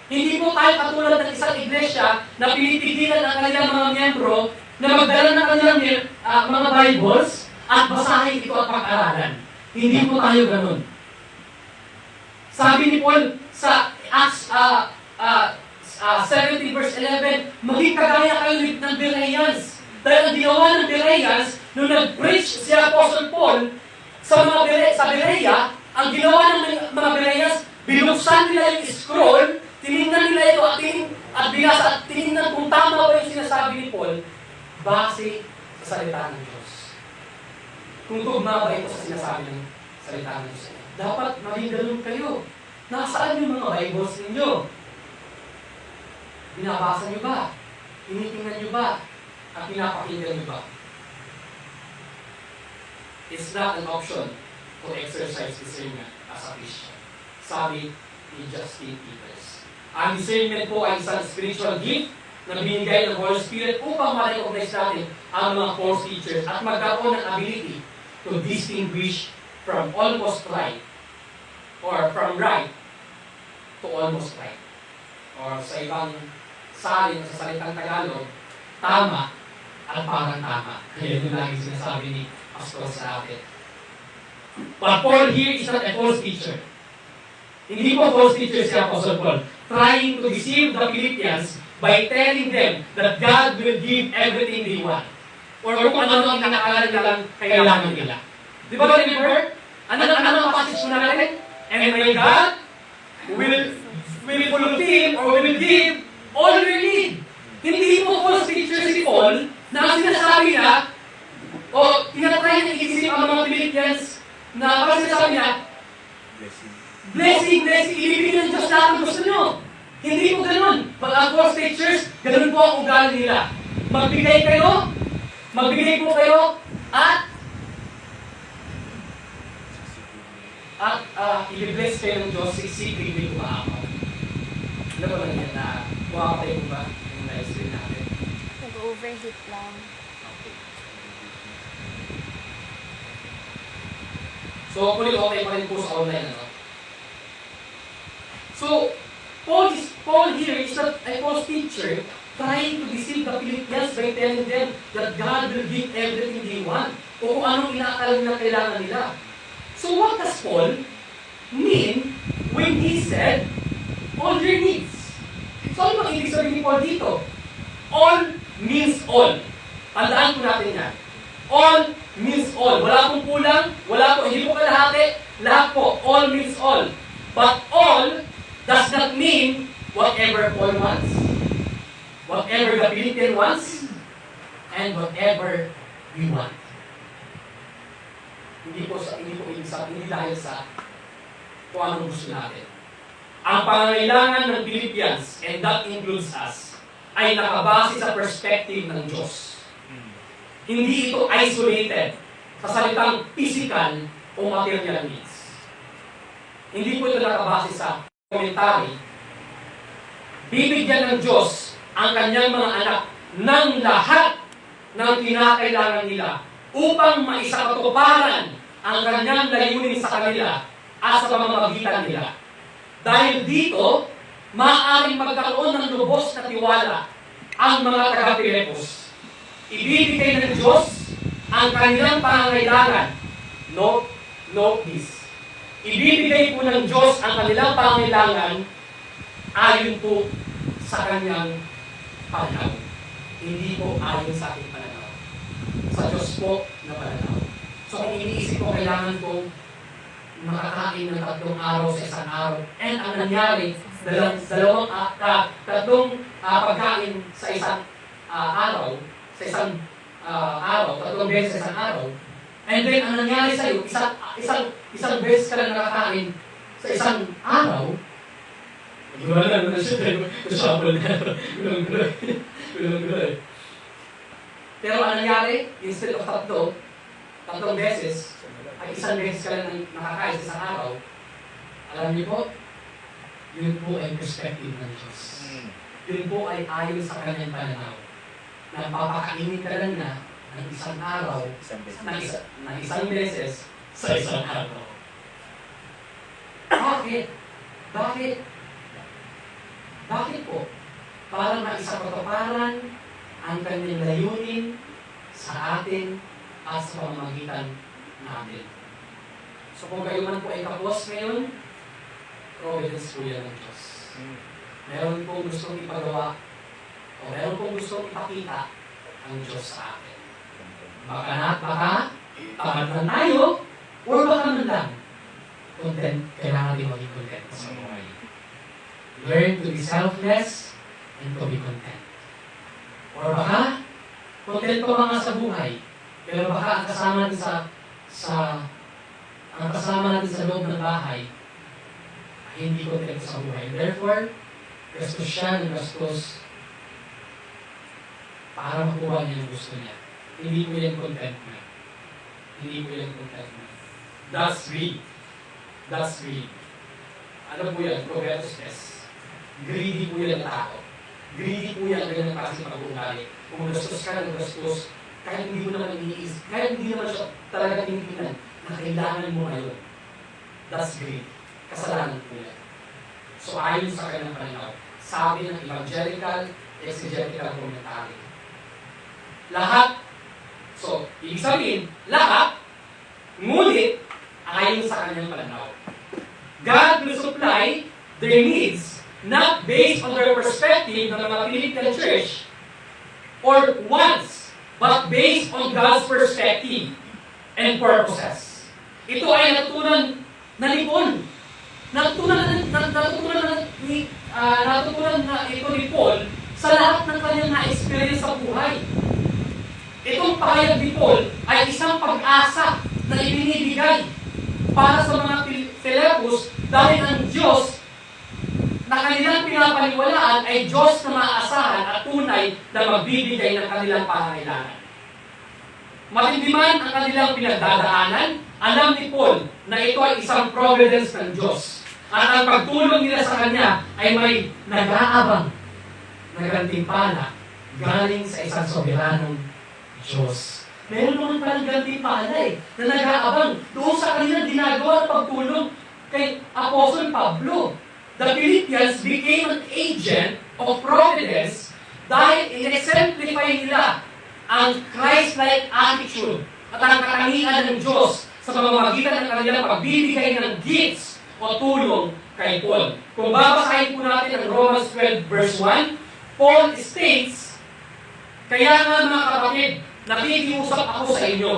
Hindi po tayo katulad ng isang iglesia na pinipigilan ang kanilang mga miyembro na magdala ng kanilang mga Bibles at basahin ito at pag-aralan. Hindi po tayo ganun. Sabi ni Paul sa Acts 17 verse 11, maging kagaya kayo ng Bereans. Dahil ang ginawa ng Bereans, nung nag-preach si Apostle Paul sa Berea, ang ginawa ng mga Bereans, binuksan nila yung scroll, tinignan nila ito at binasa at tinignan kung tama ba yung sinasabi ni Paul base sa salita ng Diyos. Kung tugma ba ito sa sinasabi ng salita ng Diyos. Dapat maging ganun kayo. Nasaan yung mga Bibles ninyo? Binabasa nyo ba? Tinitingnan nyo ba? At pinapakinggan nyo ba? It's not an option to exercise discernment as a Christian. Sabi ni Justin Peters. Ang discernment po ay isang spiritual gift na binigay ng Holy Spirit upang ma-recognize natin ang mga false teachers at magkaroon ng ability to distinguish from almost right or from right to almost right. Or sa ibang salin sa salitang Tagalog, tama at parang tama. Kaya ito lagi sinasabi ni Pastor sa atin. But Paul here is not a false teacher. Hindi po false teacher si Apostle Paul, trying to deceive the Philippians by telling them that God will give everything they want. Or kung ano ang kinakailangan nilang kailangan nila. Di ba remember? Ano ang passage mo natin? And my God will fulfill or will give all your need. Hindi po false teacher si Paul na ang sinasabi niya o tinatry niya isip ang mga Philippians na parang sinasabi niya, Philippines, ibibigay ng Diyos lahat ang gusto nyo. Hindi po ganun. Pag ang false teachers, ganun po ang ugali nila. Magbigay po kayo, at i-bless kayo ng Diyos, secretly umaapaw. Ano ba lang yan na umapatay mo ba yung live stream natin? Nag-overheat lang. Okay. So, hopefully okay pa rin po sa online, ano? So, Paul here is not a false teacher trying to deceive the Philippians by telling them that God will give everything they want o kung anong inaakala nila kailangan nila. So what does Paul mean when he said, all your needs? So ano bang ibig sabihin ni Paul dito? All means all. Tandaan po natin yan. All means all. Wala pong kulang, hindi po kalahati, lahat po. All means all. But all does not mean whatever Paul wants, whatever the Philippian wants, and whatever we want. Hindi dahil sa kung anong gusto natin. Ang pangangailangan ng Philippians, and that includes us, ay nakabase sa perspective ng Diyos. Hindi ito isolated sa salitang physical o material needs. Hindi po ito nakabase sa commentary. Bibigyan ng Diyos ang kanyang mga anak ng lahat ng kinakailangan nila upang maisakatuparan ang kanyang layunin sa kanila at sa pamamagitan nila. Dahil dito, maaaring magkaroon ng lubos na tiwala ang mga taga-Pilipos. Ibibigay ng Diyos ang kanilang pangangailangan. Note this. Ibibigay po ng Diyos ang kanilang pangangailangan ayon po sa kanyang pananaw. Hindi po ayon sa ating pananaw. Sa Diyos po na pananaw. So kung iniisip ko, kailangan kong makakain ng 3 araw sa isang araw. And ang nangyari, tatlong pagkain sa isang araw, 3 beses sa isang araw. And then, ang nangyari sa'yo, isang beses ka lang nakakain sa isang araw, gula na siya, nashabol na. Gulang. Pero ang nangyari, instead of 3 beses, ay isang beses ka lang nakakain sa isang araw, alam niyo po, yun po ay perspective ng Diyos. Yun po ay ayon sa kanyang pananaw. Napapakainin ka lang na ng isang araw, ng isang beses, sa isang araw. Bakit? Bakit po? Para maisakatuparan ang kanyang layunin sa atin at sa pamamagitan natin. So kung kayo man po ay kapos ngayon, providence po yan ng Diyos. Meron pong gustong ipagawa o meron pong gustong ipakita ang Diyos sa atin. Baka tamad na tayo, or baka man lang, content, kailangan din maging content sa buhay. Learn to be selfless and to be content. Or baka, content pa mga sa buhay, pero baka ang kasama natin sa loob ng bahay ay hindi content sa buhay. Therefore, gastos siya ng gastos para makuha niya ang gusto niya. Hindi po yan contentment. That's greed. Ano po yan? Proverbs test. Greedy po yan ang tao. Greedy po yan ang ganyan kasi pag-uugali. Kung gastos ka ng gastos, kahit hindi mo naman iniisip, kahit hindi naman siya talaga tinitingnan, na kailangan mo ngayon. That's greed. Kasalanan po yan. So ayon sa kanyang pananaw, sabi ng evangelical, exegetical commentary, lahat, so, ibig sabihin, lahat, ngunit, ayon sa kanyang pananaw. God will supply their needs not based on their perspective ng mga Philippian church or wants, but based on God's perspective and purposes. Ito ay natutunan na ito ni Paul sa lahat ng kanyang na-experience sa buhay. Itong pahayag ni Paul ay isang pag-asa na ibinibigay para sa mga Filipos Dahil ang Diyos na kanilang pinapaniwalaan ay Diyos na maaasahan at tunay na magbibigay ng kanilang pangangailangan. Matindi man ang kanilang pinagdadaanan, alam ni Paul na ito ay isang providence ng Diyos. At ang pagtulong nila sa Kanya ay may nag-aabang na gantimpala galing sa isang soberanong Diyos. Meron naman palang gantimpala na nag-aabang doon sa kanilang ginagawa at pagtulong kay Apostle Pablo. The Philippians became an agent of providence dahil in-exemplify nila ang Christ-like attitude at ang katangian ng Diyos sa pamamagitan ng kanilang pagbibigay ng gifts o tulong kay Paul. Kung babasahin po natin ang Romans 12 verse 1, Paul states, "Kaya nga mga kapatid, nakikiusap ako sa inyo,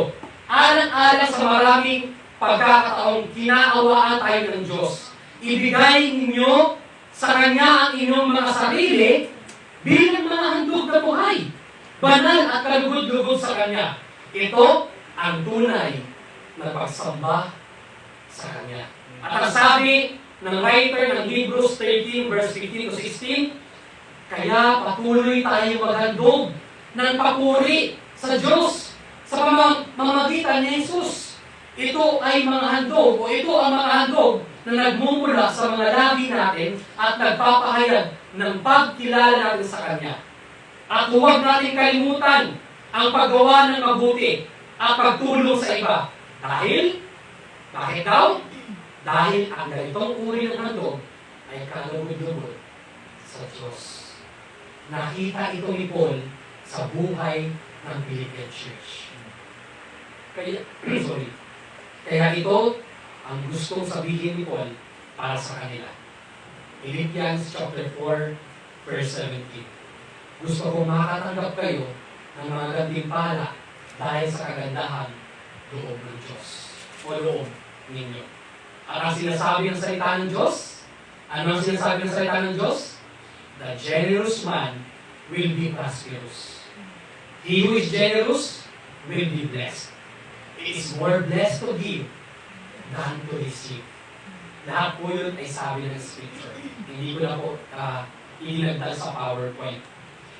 alang-alang sa maraming pagkakataong kinaawaan tayo ng Diyos. Ibigay ninyo sa Kanya ang inyong mga sarili bilang mga handog na buhay, banal at kalugod-lugod sa Kanya. Ito ang tunay na pagsamba sa Kanya." At ang sabi ng writer ng Hebrews 13 verse 15 to 16, "Kaya patuloy tayo maghandog ng papuri sa Diyos sa pamamagitan ni Jesus. Ito ay mga handog o ito ang mga handog na nagmumula sa mga labi natin at nagpapahayag ng pagkilala natin sa Kanya. At huwag natin kalimutan ang paggawa ng mabuti at pagtulong sa iba. Bakit daw? Dahil ang ganitong uri ng handog ay kalugod-lugod sa Diyos." Nakita ito ni Paul sa buhay ng Philippian Church. Kaya ito ang gustong sabihin ni Paul para sa kanila. Philippians chapter 4, verse 17. Gusto kong makatanggap kayo ng mga gantimpala dahil sa kagandahan loob ng Diyos o loob ninyo. At ang sinasabi ng salita ng Diyos, ano ang sinasabi ng salita ng Diyos? The generous man will be prosperous. He who is generous will be blessed. It is more blessed to give than to receive. Lahat po yun ay sabi ng Scripture. Hindi ko na po ilinagdal sa PowerPoint.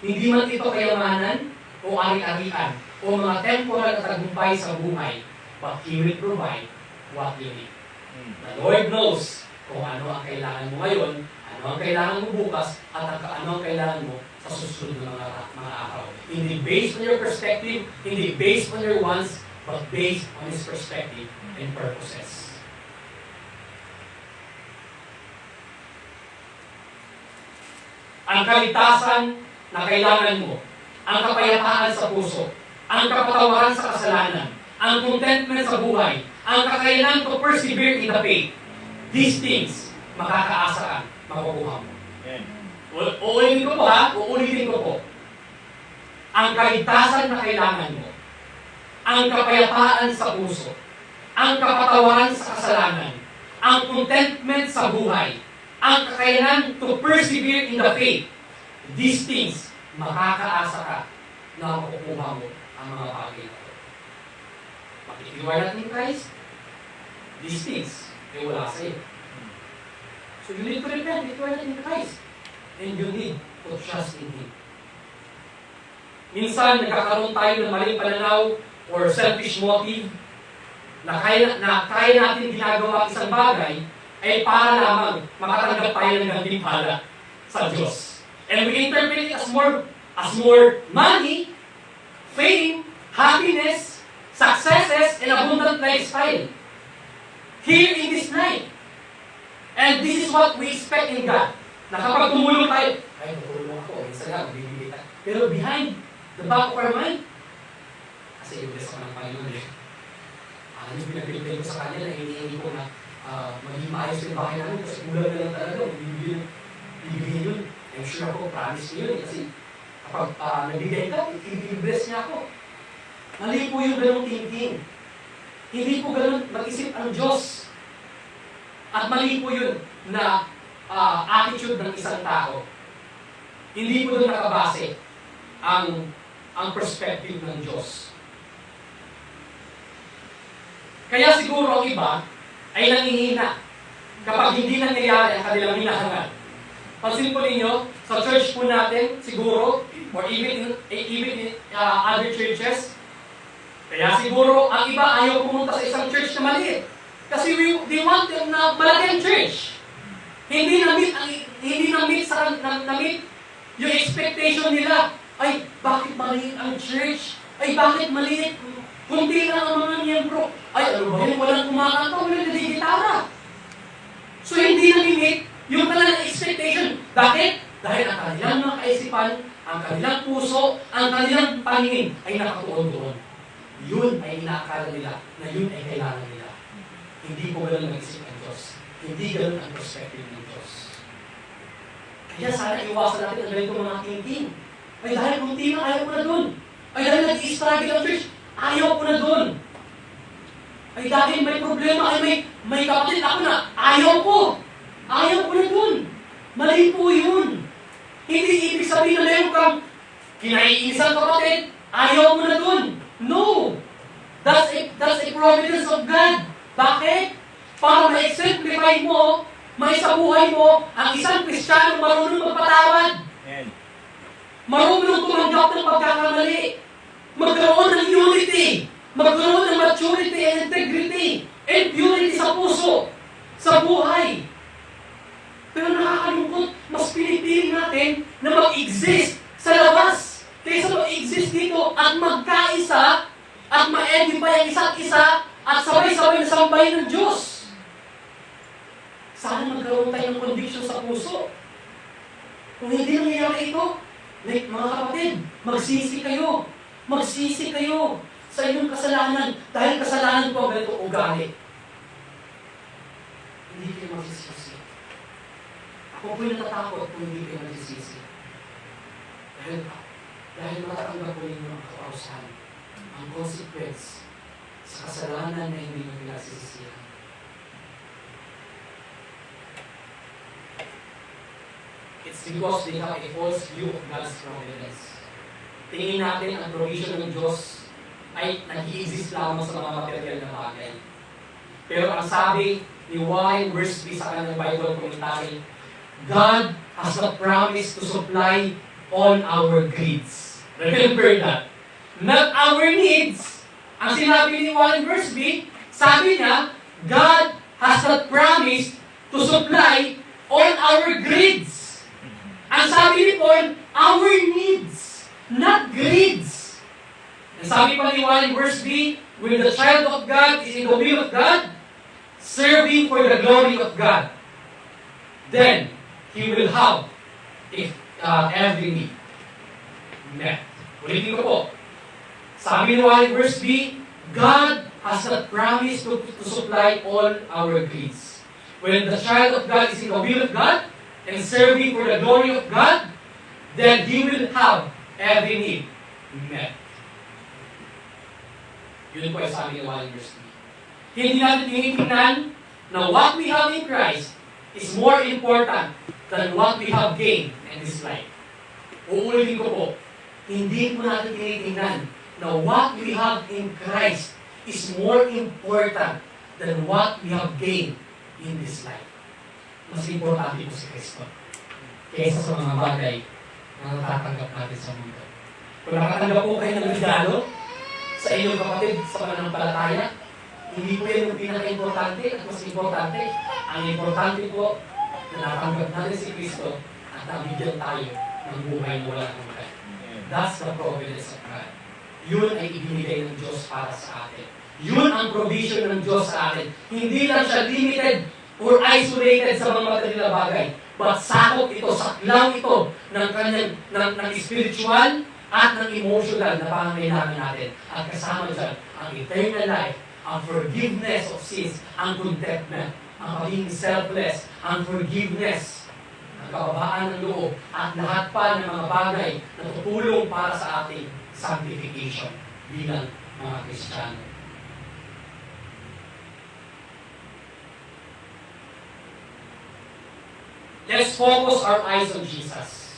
Hindi man ito kayamanan o ari-arian o mga temporal na tagumpay sa buhay, but He will provide what you need. The Lord knows kung ano ang kailangan mo ngayon, ano ang kailangan mo bukas, at ano ang kailangan mo sa susunod na mga araw. Hindi based on your perspective, hindi based on your wants, but based on His perspective and purposes. Ang kaligtasan na kailangan mo, ang kapayapaan sa puso, ang kapatawaran sa kasalanan, ang contentment sa buhay, ang kakayanan to persevere in the faith. These things, makakaasa ka, makukuha mo. Uulitin ko po. Ang kaligtasan na kailangan mo, ang kapayapaan sa puso, ang kapatawaran sa kasalanan, ang contentment sa buhay, ang kakayanan to persevere in the faith. These things, makakaasa ka na makukuha mo ang mga bagay na ito. Pakitiwala natin ni Christ, these things ay wala sa iyo. So you need to repent, itiwala natin ni Christ. And you need to trust in Him. Minsan, nagkakaroon tayo ng maling pananaw or selfish motive na kaya natin ginagawa isang bagay ay para lamang makatanggap tayo ng gantimpala sa Diyos. And we interpret it as more money, fame, happiness, successes, and abundant lifestyle. Here in this night. And this is what we expect in God. Na kapag tumulong tayo, ay, tutulong ako, minsan lang, bibigay tayo. Pero behind the back of our mind, kasi i-bless ka ng Panginoon eh. Yung pinagpilipin ko sa kanya na hinihingi ko na maging maayos yung bahay namin kasi kulang na lang talaga, bibigyan yun. I'm sure ako, promise niyo yun kasi kapag nabigay ka, i-bless niya ako. Mali po yung ganong thinking. Hindi po ganon mag-isip ang Diyos. At mali po yun na attitude ng isang tao. Hindi po doon nakabase ang perspective ng Diyos. Kaya siguro ang iba ay nangihina kapag hindi nangyayari ang kanilang hinahangad. Pansin po ninyo, sa church po natin, siguro, or even in other churches, kaya siguro ang iba ayaw pumunta sa isang church na maliit. Kasi they want them na malaki ang church. Hindi na-meet yung expectation nila. Ay, bakit maliit ang church? Ay, bakit maliit? Kunti lang ang mga miyembro. Ay, ano ba yun? Walang kumakanta, walang nagigitara. So, hindi na-meet yung kanilang expectation. Bakit? Dahil ang kanilang mga kaisipan, ang kanilang puso, ang kanilang paningin ay nakatuon doon. Yun ay inaakala nila na yun ay kailangan nila. Hindi po ganun mag-isip ang Diyos. Hindi ganun ang perspective ng Diyos. Kaya sana iwasan natin ang ganito mga thinking. Ay dahil kunti na, ayaw ko na doon. Ay dahil nag-i-struggle ang church, ayaw ko na doon. Ay dahil may problema, ay may kapatid ako na, ayaw ko. Ayaw ko na doon. Mali po yun. Hindi ibig sabihin na meron kang kinaiisang kapatid, ayaw mo na doon. No! That's a providence of God. Bakit? Para ma-exemplify mo, sa buhay mo, ang isang Kristiyano marunong magpatawad. Marunong tumanggap ng pagkakamali. Magkaroon ng unity. Magkaroon ng maturity and integrity. And purity sa puso. Sa buhay. Pero nakakalungkot, mas pinipili natin na mag-exist sa labas kaysa mag-exist dito at magkaisa at ma-edify ang isa't isa at sabay-sabay na sambahin ng Diyos. Sana magkaroon tayo ng conviction sa puso. Kung hindi nangyayari ito, mga kapatid, magsisi kayo. Magsisi kayo sa inyong kasalanan dahil kasalanan ko ang ganitong ugali. Hindi kayo magsisisi. Ako po'y natatakot kung hindi kayo magsisisi. Dahil matatanggap po ninyo ang kaparusahan, ang consequence sa kasalanan na hindi nyo pinagsisisihan. It's because they have a false view of God's providence. Tingin natin ang provision ng Diyos ay nag-i-exist lamang sa mga material na bagay. Pero ang sabi ni Warren Wiersbe sa kanyang Bible commentary, God has a promise to supply all our needs. Remember that. Not our needs. Ang sinabi ni Warren Wiersbe, sabi niya, God has a promise to supply all our greeds. Ang sabi ni Paul, our needs, not greeds. Ang sabi pa ni Warren Wiersbe, when the child of God is in the will of God, serving for the glory of God, then he will have every need met. Ulitin ko po. Sabi ni Warren Wiersbe, God has a promise to supply all our needs. When the child of God is in the will of God, and serving for the glory of God, then He will have every need met. Yun po ay sabi ni Warren Wiersbe. Hindi natin tinitingnan na what we have in Christ is more important than what we have gained in this life. Uulitin ko po, hindi po natin tinitingnan na what we have in Christ is more important than what we have gained in this life. Mas importante po si Kristo kaysa sa mga bagay na natatanggap natin sa mundo. Kung nakatanggap po kayo ng regalo sa inyong kapatid sa pananampalataya, hindi po yan yung pinaka-importante at mas importante. Ang importante po na natanggap natin si Kristo at nabigyan tayo ng buhay na walang hanggan. That's the providence of God. Yun ay ibinigay ng Diyos para sa atin. Yun ang provision ng Diyos sa atin. Hindi lang siya limited or isolated sa mga material na bagay. But sakop ito, saklaw ito ng spiritual at ng emotional na pangangailangan natin. At kasama dyan, ang eternal life, ang forgiveness of sins, ang contentment, ang pagiging selfless, ang forgiveness, ang kababaan ng loob, at lahat pa ng mga bagay na tutulong para sa ating sanctification bilang mga Kristiyano. Let's focus our eyes on Jesus.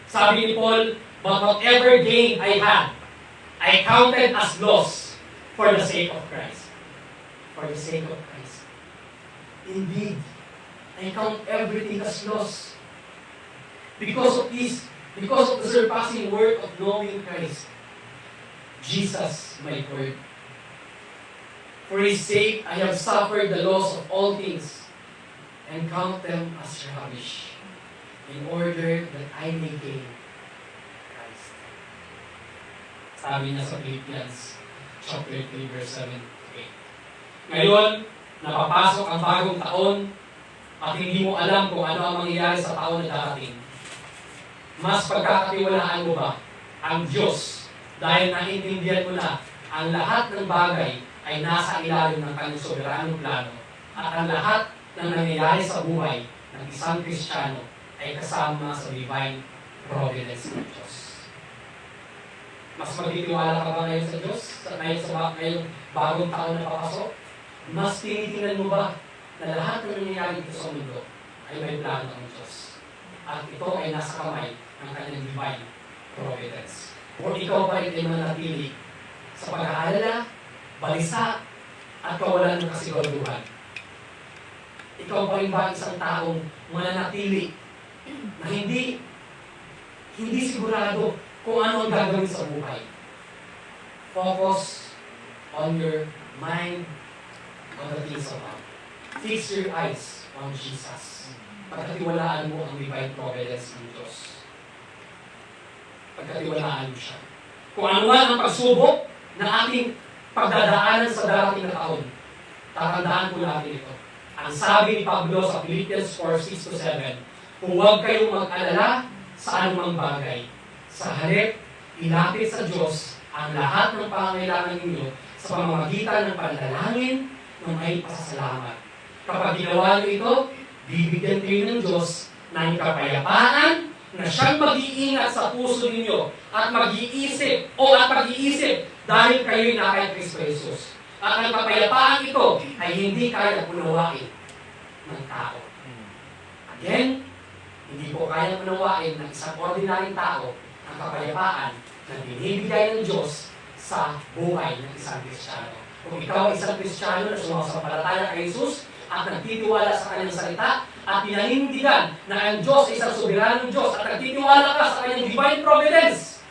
Sabi ni Paul, but whatever gain I had, I counted as loss for the sake of Christ. For the sake of Christ. Indeed, I count everything as loss. Because of the surpassing work of knowing Christ, Jesus, my Lord. For His sake, I have suffered the loss of all things and count them as rubbish, in order that I may gain Christ. Sabi niya sa Philippians chapter 3, verse 7 to 8. Ngayon, napapasok ang bagong taon at hindi mo alam kung ano ang mangyayari sa taon na darating. Mas pagkakatiwalaan mo ba ang Diyos dahil naiintindihan mo na ang lahat ng bagay ay nasa ilalim ng kanyang soberanong plano at ang lahat ng nangyayari sa buhay ng isang Kristiyano ay kasama sa divine providence ng Diyos. Mas magtitiwala ka ba ngayon sa Diyos? Ngayong bagong taon na papasok? Mas tinitingnan mo ba na lahat ng nangyayari dito sa mundo ay may plano ng Diyos? At ito ay nasa kamay ng kanyang divine providence. O ikaw pa rin ay manatili sa pag-aalala, balisa, at kawalan ng kasiguraduhan. Ikaw pa rin ba isang taong mananatili na hindi sigurado kung ano ang gagawin sa buhay? Focus on your mind, on the things of God. Fix your eyes on Jesus. Pagkatiwalaan mo ang divine providence ng Diyos. Pagkatiwalaan mo siya. Kung ano man ang pagsubok na ating pagdadaanan sa darating na taon, tatandaan po natin ito. Ang sabi ni Pablo sa Philippians 4:6-7, huwag kayong mag-alala sa anumang bagay. Sa halip, ilapit sa Diyos ang lahat ng pangangailangan ninyo sa pamamagitan ng panalangin ng may pasasalamat. Kapag ginawa niyo ito, bibigyan kayo ng Diyos ng kapayapaan na siyang mag-iingat sa puso ninyo at mag-iisip dahil kayo'y na kay Kristo Jesus. At ang kapayapaan ito ay hindi kaya punawain ng tao. Again, hindi po kaya punawain ng isang ordinaryong tao ang kapayapaan na binibigay ng Diyos sa buhay ng isang Kristiyano. Kung ikaw ay isang Kristiyano na sumasampalataya kay Jesus at nagtitiwala sa kanyang salita at pinanindigan na ang Diyos ay isang soberanong Diyos at nagtitiwala ka sa kanyang divine providence,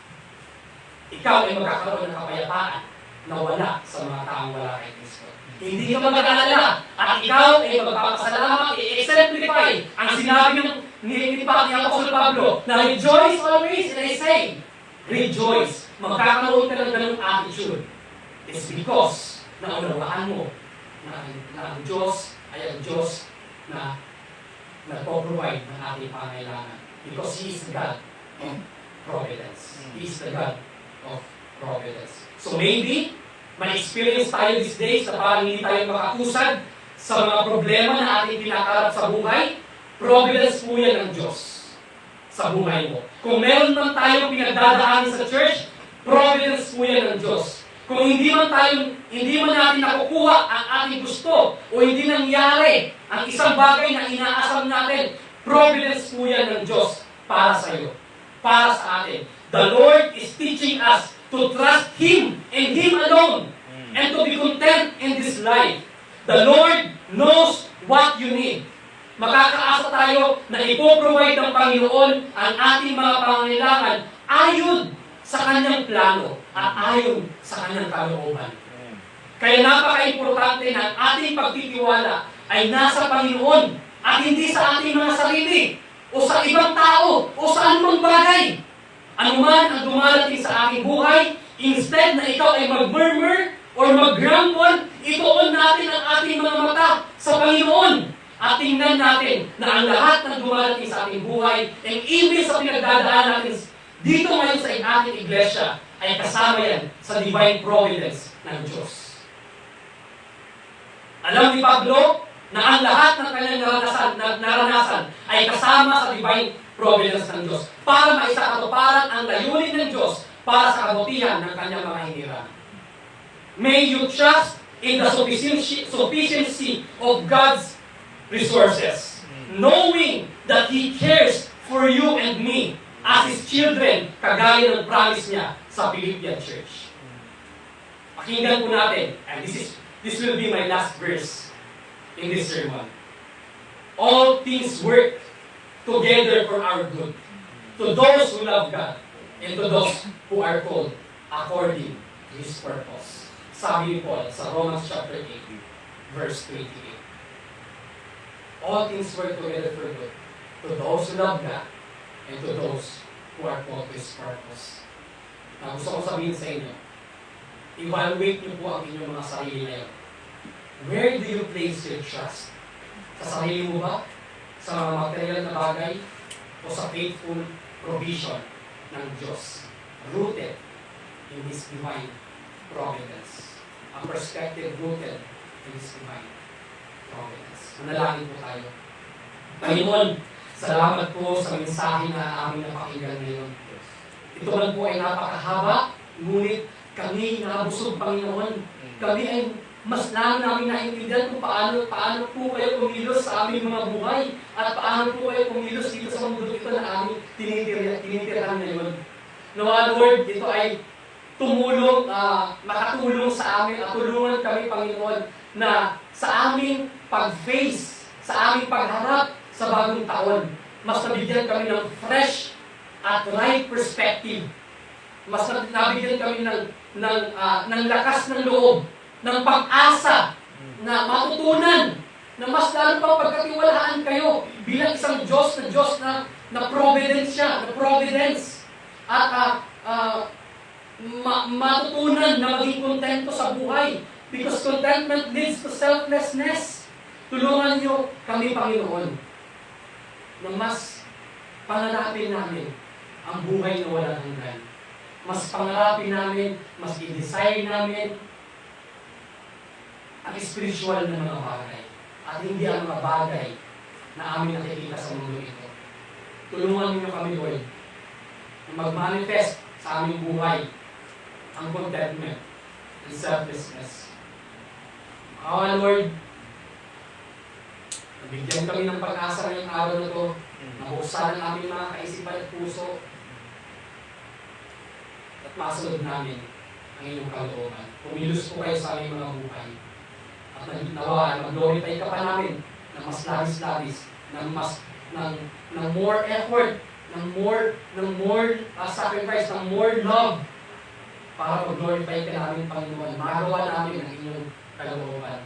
ikaw ay magkakaroon ng kapayapaan na wala sa mga taong wala kay Kristo. Hindi ka mag-alala at ikaw ay magpapasalamat, i-exemplify ang sinabi ni Apostol Pablo na rejoice always, and I say, rejoice. Magkakaroon ka ng ganung attitude. It's because naunawaan mo na ang Diyos ay ang Diyos na nagpo-provide ng ating pangailangan. Because He is the God of providence. He is the God of providence. So maybe, may experience tayo these days na parang hindi tayo makakusad sa mga problema na ating pinakarap sa buhay. Providence po yan ng Diyos sa buhay mo. Kung meron man tayo pinagdadaanin sa church, providence po yan ng Diyos. Kung hindi man natin nakukuha ang ating gusto o hindi nangyari ang isang bagay na inaasam natin, providence po yan ng Diyos para sa iyo, para sa atin. The Lord is teaching us to trust Him and Him alone and to be content in this life. The Lord knows what you need. Makakaasa tayo na ipoprovide ng Panginoon ang ating mga pangangailangan ayon sa Kanyang plano at ayon sa Kanyang kalooban. Kaya napaka-importante na ang ating pagtitiwala ay nasa Panginoon at hindi sa ating mga sarili o sa ibang tao o sa anumang bagay. Anuman ang dumarating sa ating buhay, instead na ikaw ay mag-murmur or mag-grumble, ituon natin ang ating mga mata sa Panginoon. At tingnan natin na ang lahat ng dumarating sa ating buhay and even sa pinagdadaan natin dito ngayon sa ating iglesia ay kasama yan sa divine providence ng Diyos. Alam ni Pablo na ang lahat ng kanyang naranasan ay kasama sa divine providence ng Diyos para maisakatuparan ang layunin ng Diyos para sa kabutihan ng kanyang mga hinirang. May you trust in the sufficiency of God's resources, knowing that He cares for you and me as His children, kagaya ng promise niya sa Philippian Church. Pakinggan po natin, and this will be my last verse in this sermon. all things work together for our good. To those who love God, and to those who are called according to His purpose. Sabi ni Paul sa Romans chapter 8, verse 28. All things work together for good. To those who love God, and to those who are called to His purpose. Na gusto kong sabihin sa inyo, evaluate niyo po ang inyong mga sarili ngayon. Where do you place your trust? Sa sarili mo ba? Sa mga material na bagay? O sa faithful provision ng Diyos? Rooted in His divine providence. A perspective rooted in His divine providence. Manalangin po tayo. Panginoon, salamat po sa mensahe na aming napakinggan ngayon. Ito man po ay napakahaba, ngunit kami nabusog, Panginoon. Kami ay mas lalo namin naiintindihan kung paano po kayo kumilos sa aming mga buhay at paano po kayo kumilos dito sa mundo ito na aming tinitirahan ngayon. Nawa, Lord, ito ay tumulong, makatulong sa amin at tulungan kami, Panginoon, na sa aming pag-face, sa aming pagharap sa bagong taon, mas nabigyan kami ng fresh at right perspective. Mas nabigyan kami ng lakas ng loob, ng pag-asa na matutunan na mas lalo pang pagkatiwalaan kayo bilang isang Diyos na providence siya, na providence. At matutunan na maging kontento sa buhay because contentment leads to selflessness. Tulungan niyo kami, Panginoon, na mas pangarapin namin ang buhay na walang hanggan. Mas pangarapin namin, mas i-desire namin ang spiritual na mga bagay at hindi ang mga bagay na amin nakikita sa mundo ito. Tulungan niyo kami, Lord, na mag-manifest sa aming buhay ang contentment and selflessness. Lord, nabigyan kami ng pag-asa ngayong araw na ito, nabuksan ang aming mga kaisipan at puso, at masunod namin ang inyong kalooban. Pumilos po kayo sa aming mga buhay. At nawa, mag-glorify ka pa namin ng mas labis-labis, ng more effort, ng more sacrifice, ng more love, para mag-glorify ka namin, Panginoon. Magawa namin ang inyong kalooban.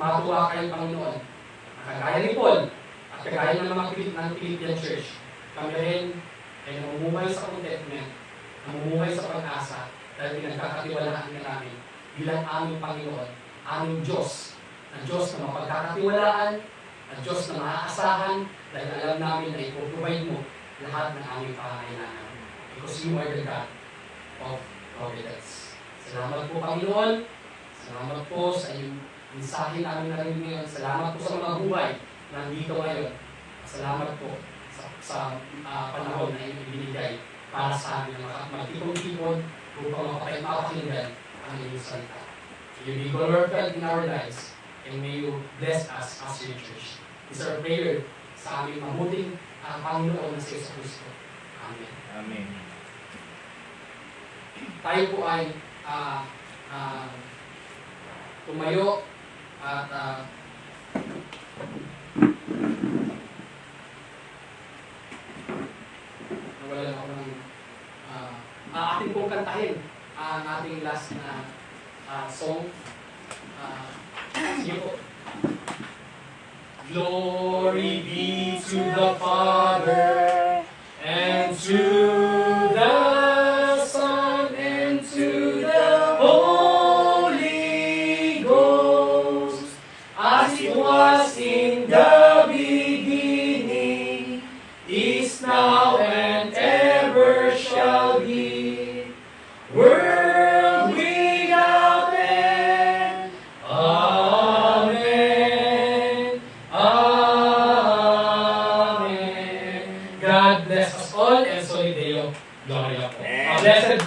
Matuwa kayo, Panginoon. Kagaya ni Paul, at kagaya ng mga Philippian Church, kami rin ay namumuhay sa contentment, namumuhay sa pag-asa, dahil pinagkakatiwalaan ka namin bilang aming Panginoon, aming Diyos, na Diyos na mapagkakatiwalaan, na Diyos na maaasahan, dahil alam namin na ipoprovide mo lahat ng aming pangangailangan. Because you are the God of providence. Salamat po, Panginoon. Salamat po sa iyong mensahe namin narinig ngayon. Salamat po sa mga buhay na nandito ngayon. Salamat po sa panahon na iyong ibinigay para sa amin na magtipon-tipon upang mapakinggan ang iyong salita. You be glorified in our lives and may you bless us as your church. It's our prayer sa aming mabuting Panginoon na si Jesus Cristo. Amen. Amen. Tayo po ay tumayo at nawalan ako ng ating pong kantahin ang ating last na song. Sige po. Glory be to the Father and to the Son and to the Holy Ghost, as it was in the beginning, is now and ever shall be, world without end. Amen. Amen. God bless us all and Soli Deo Gloria po. Blessed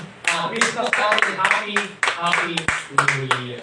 Christmas and happy New Year.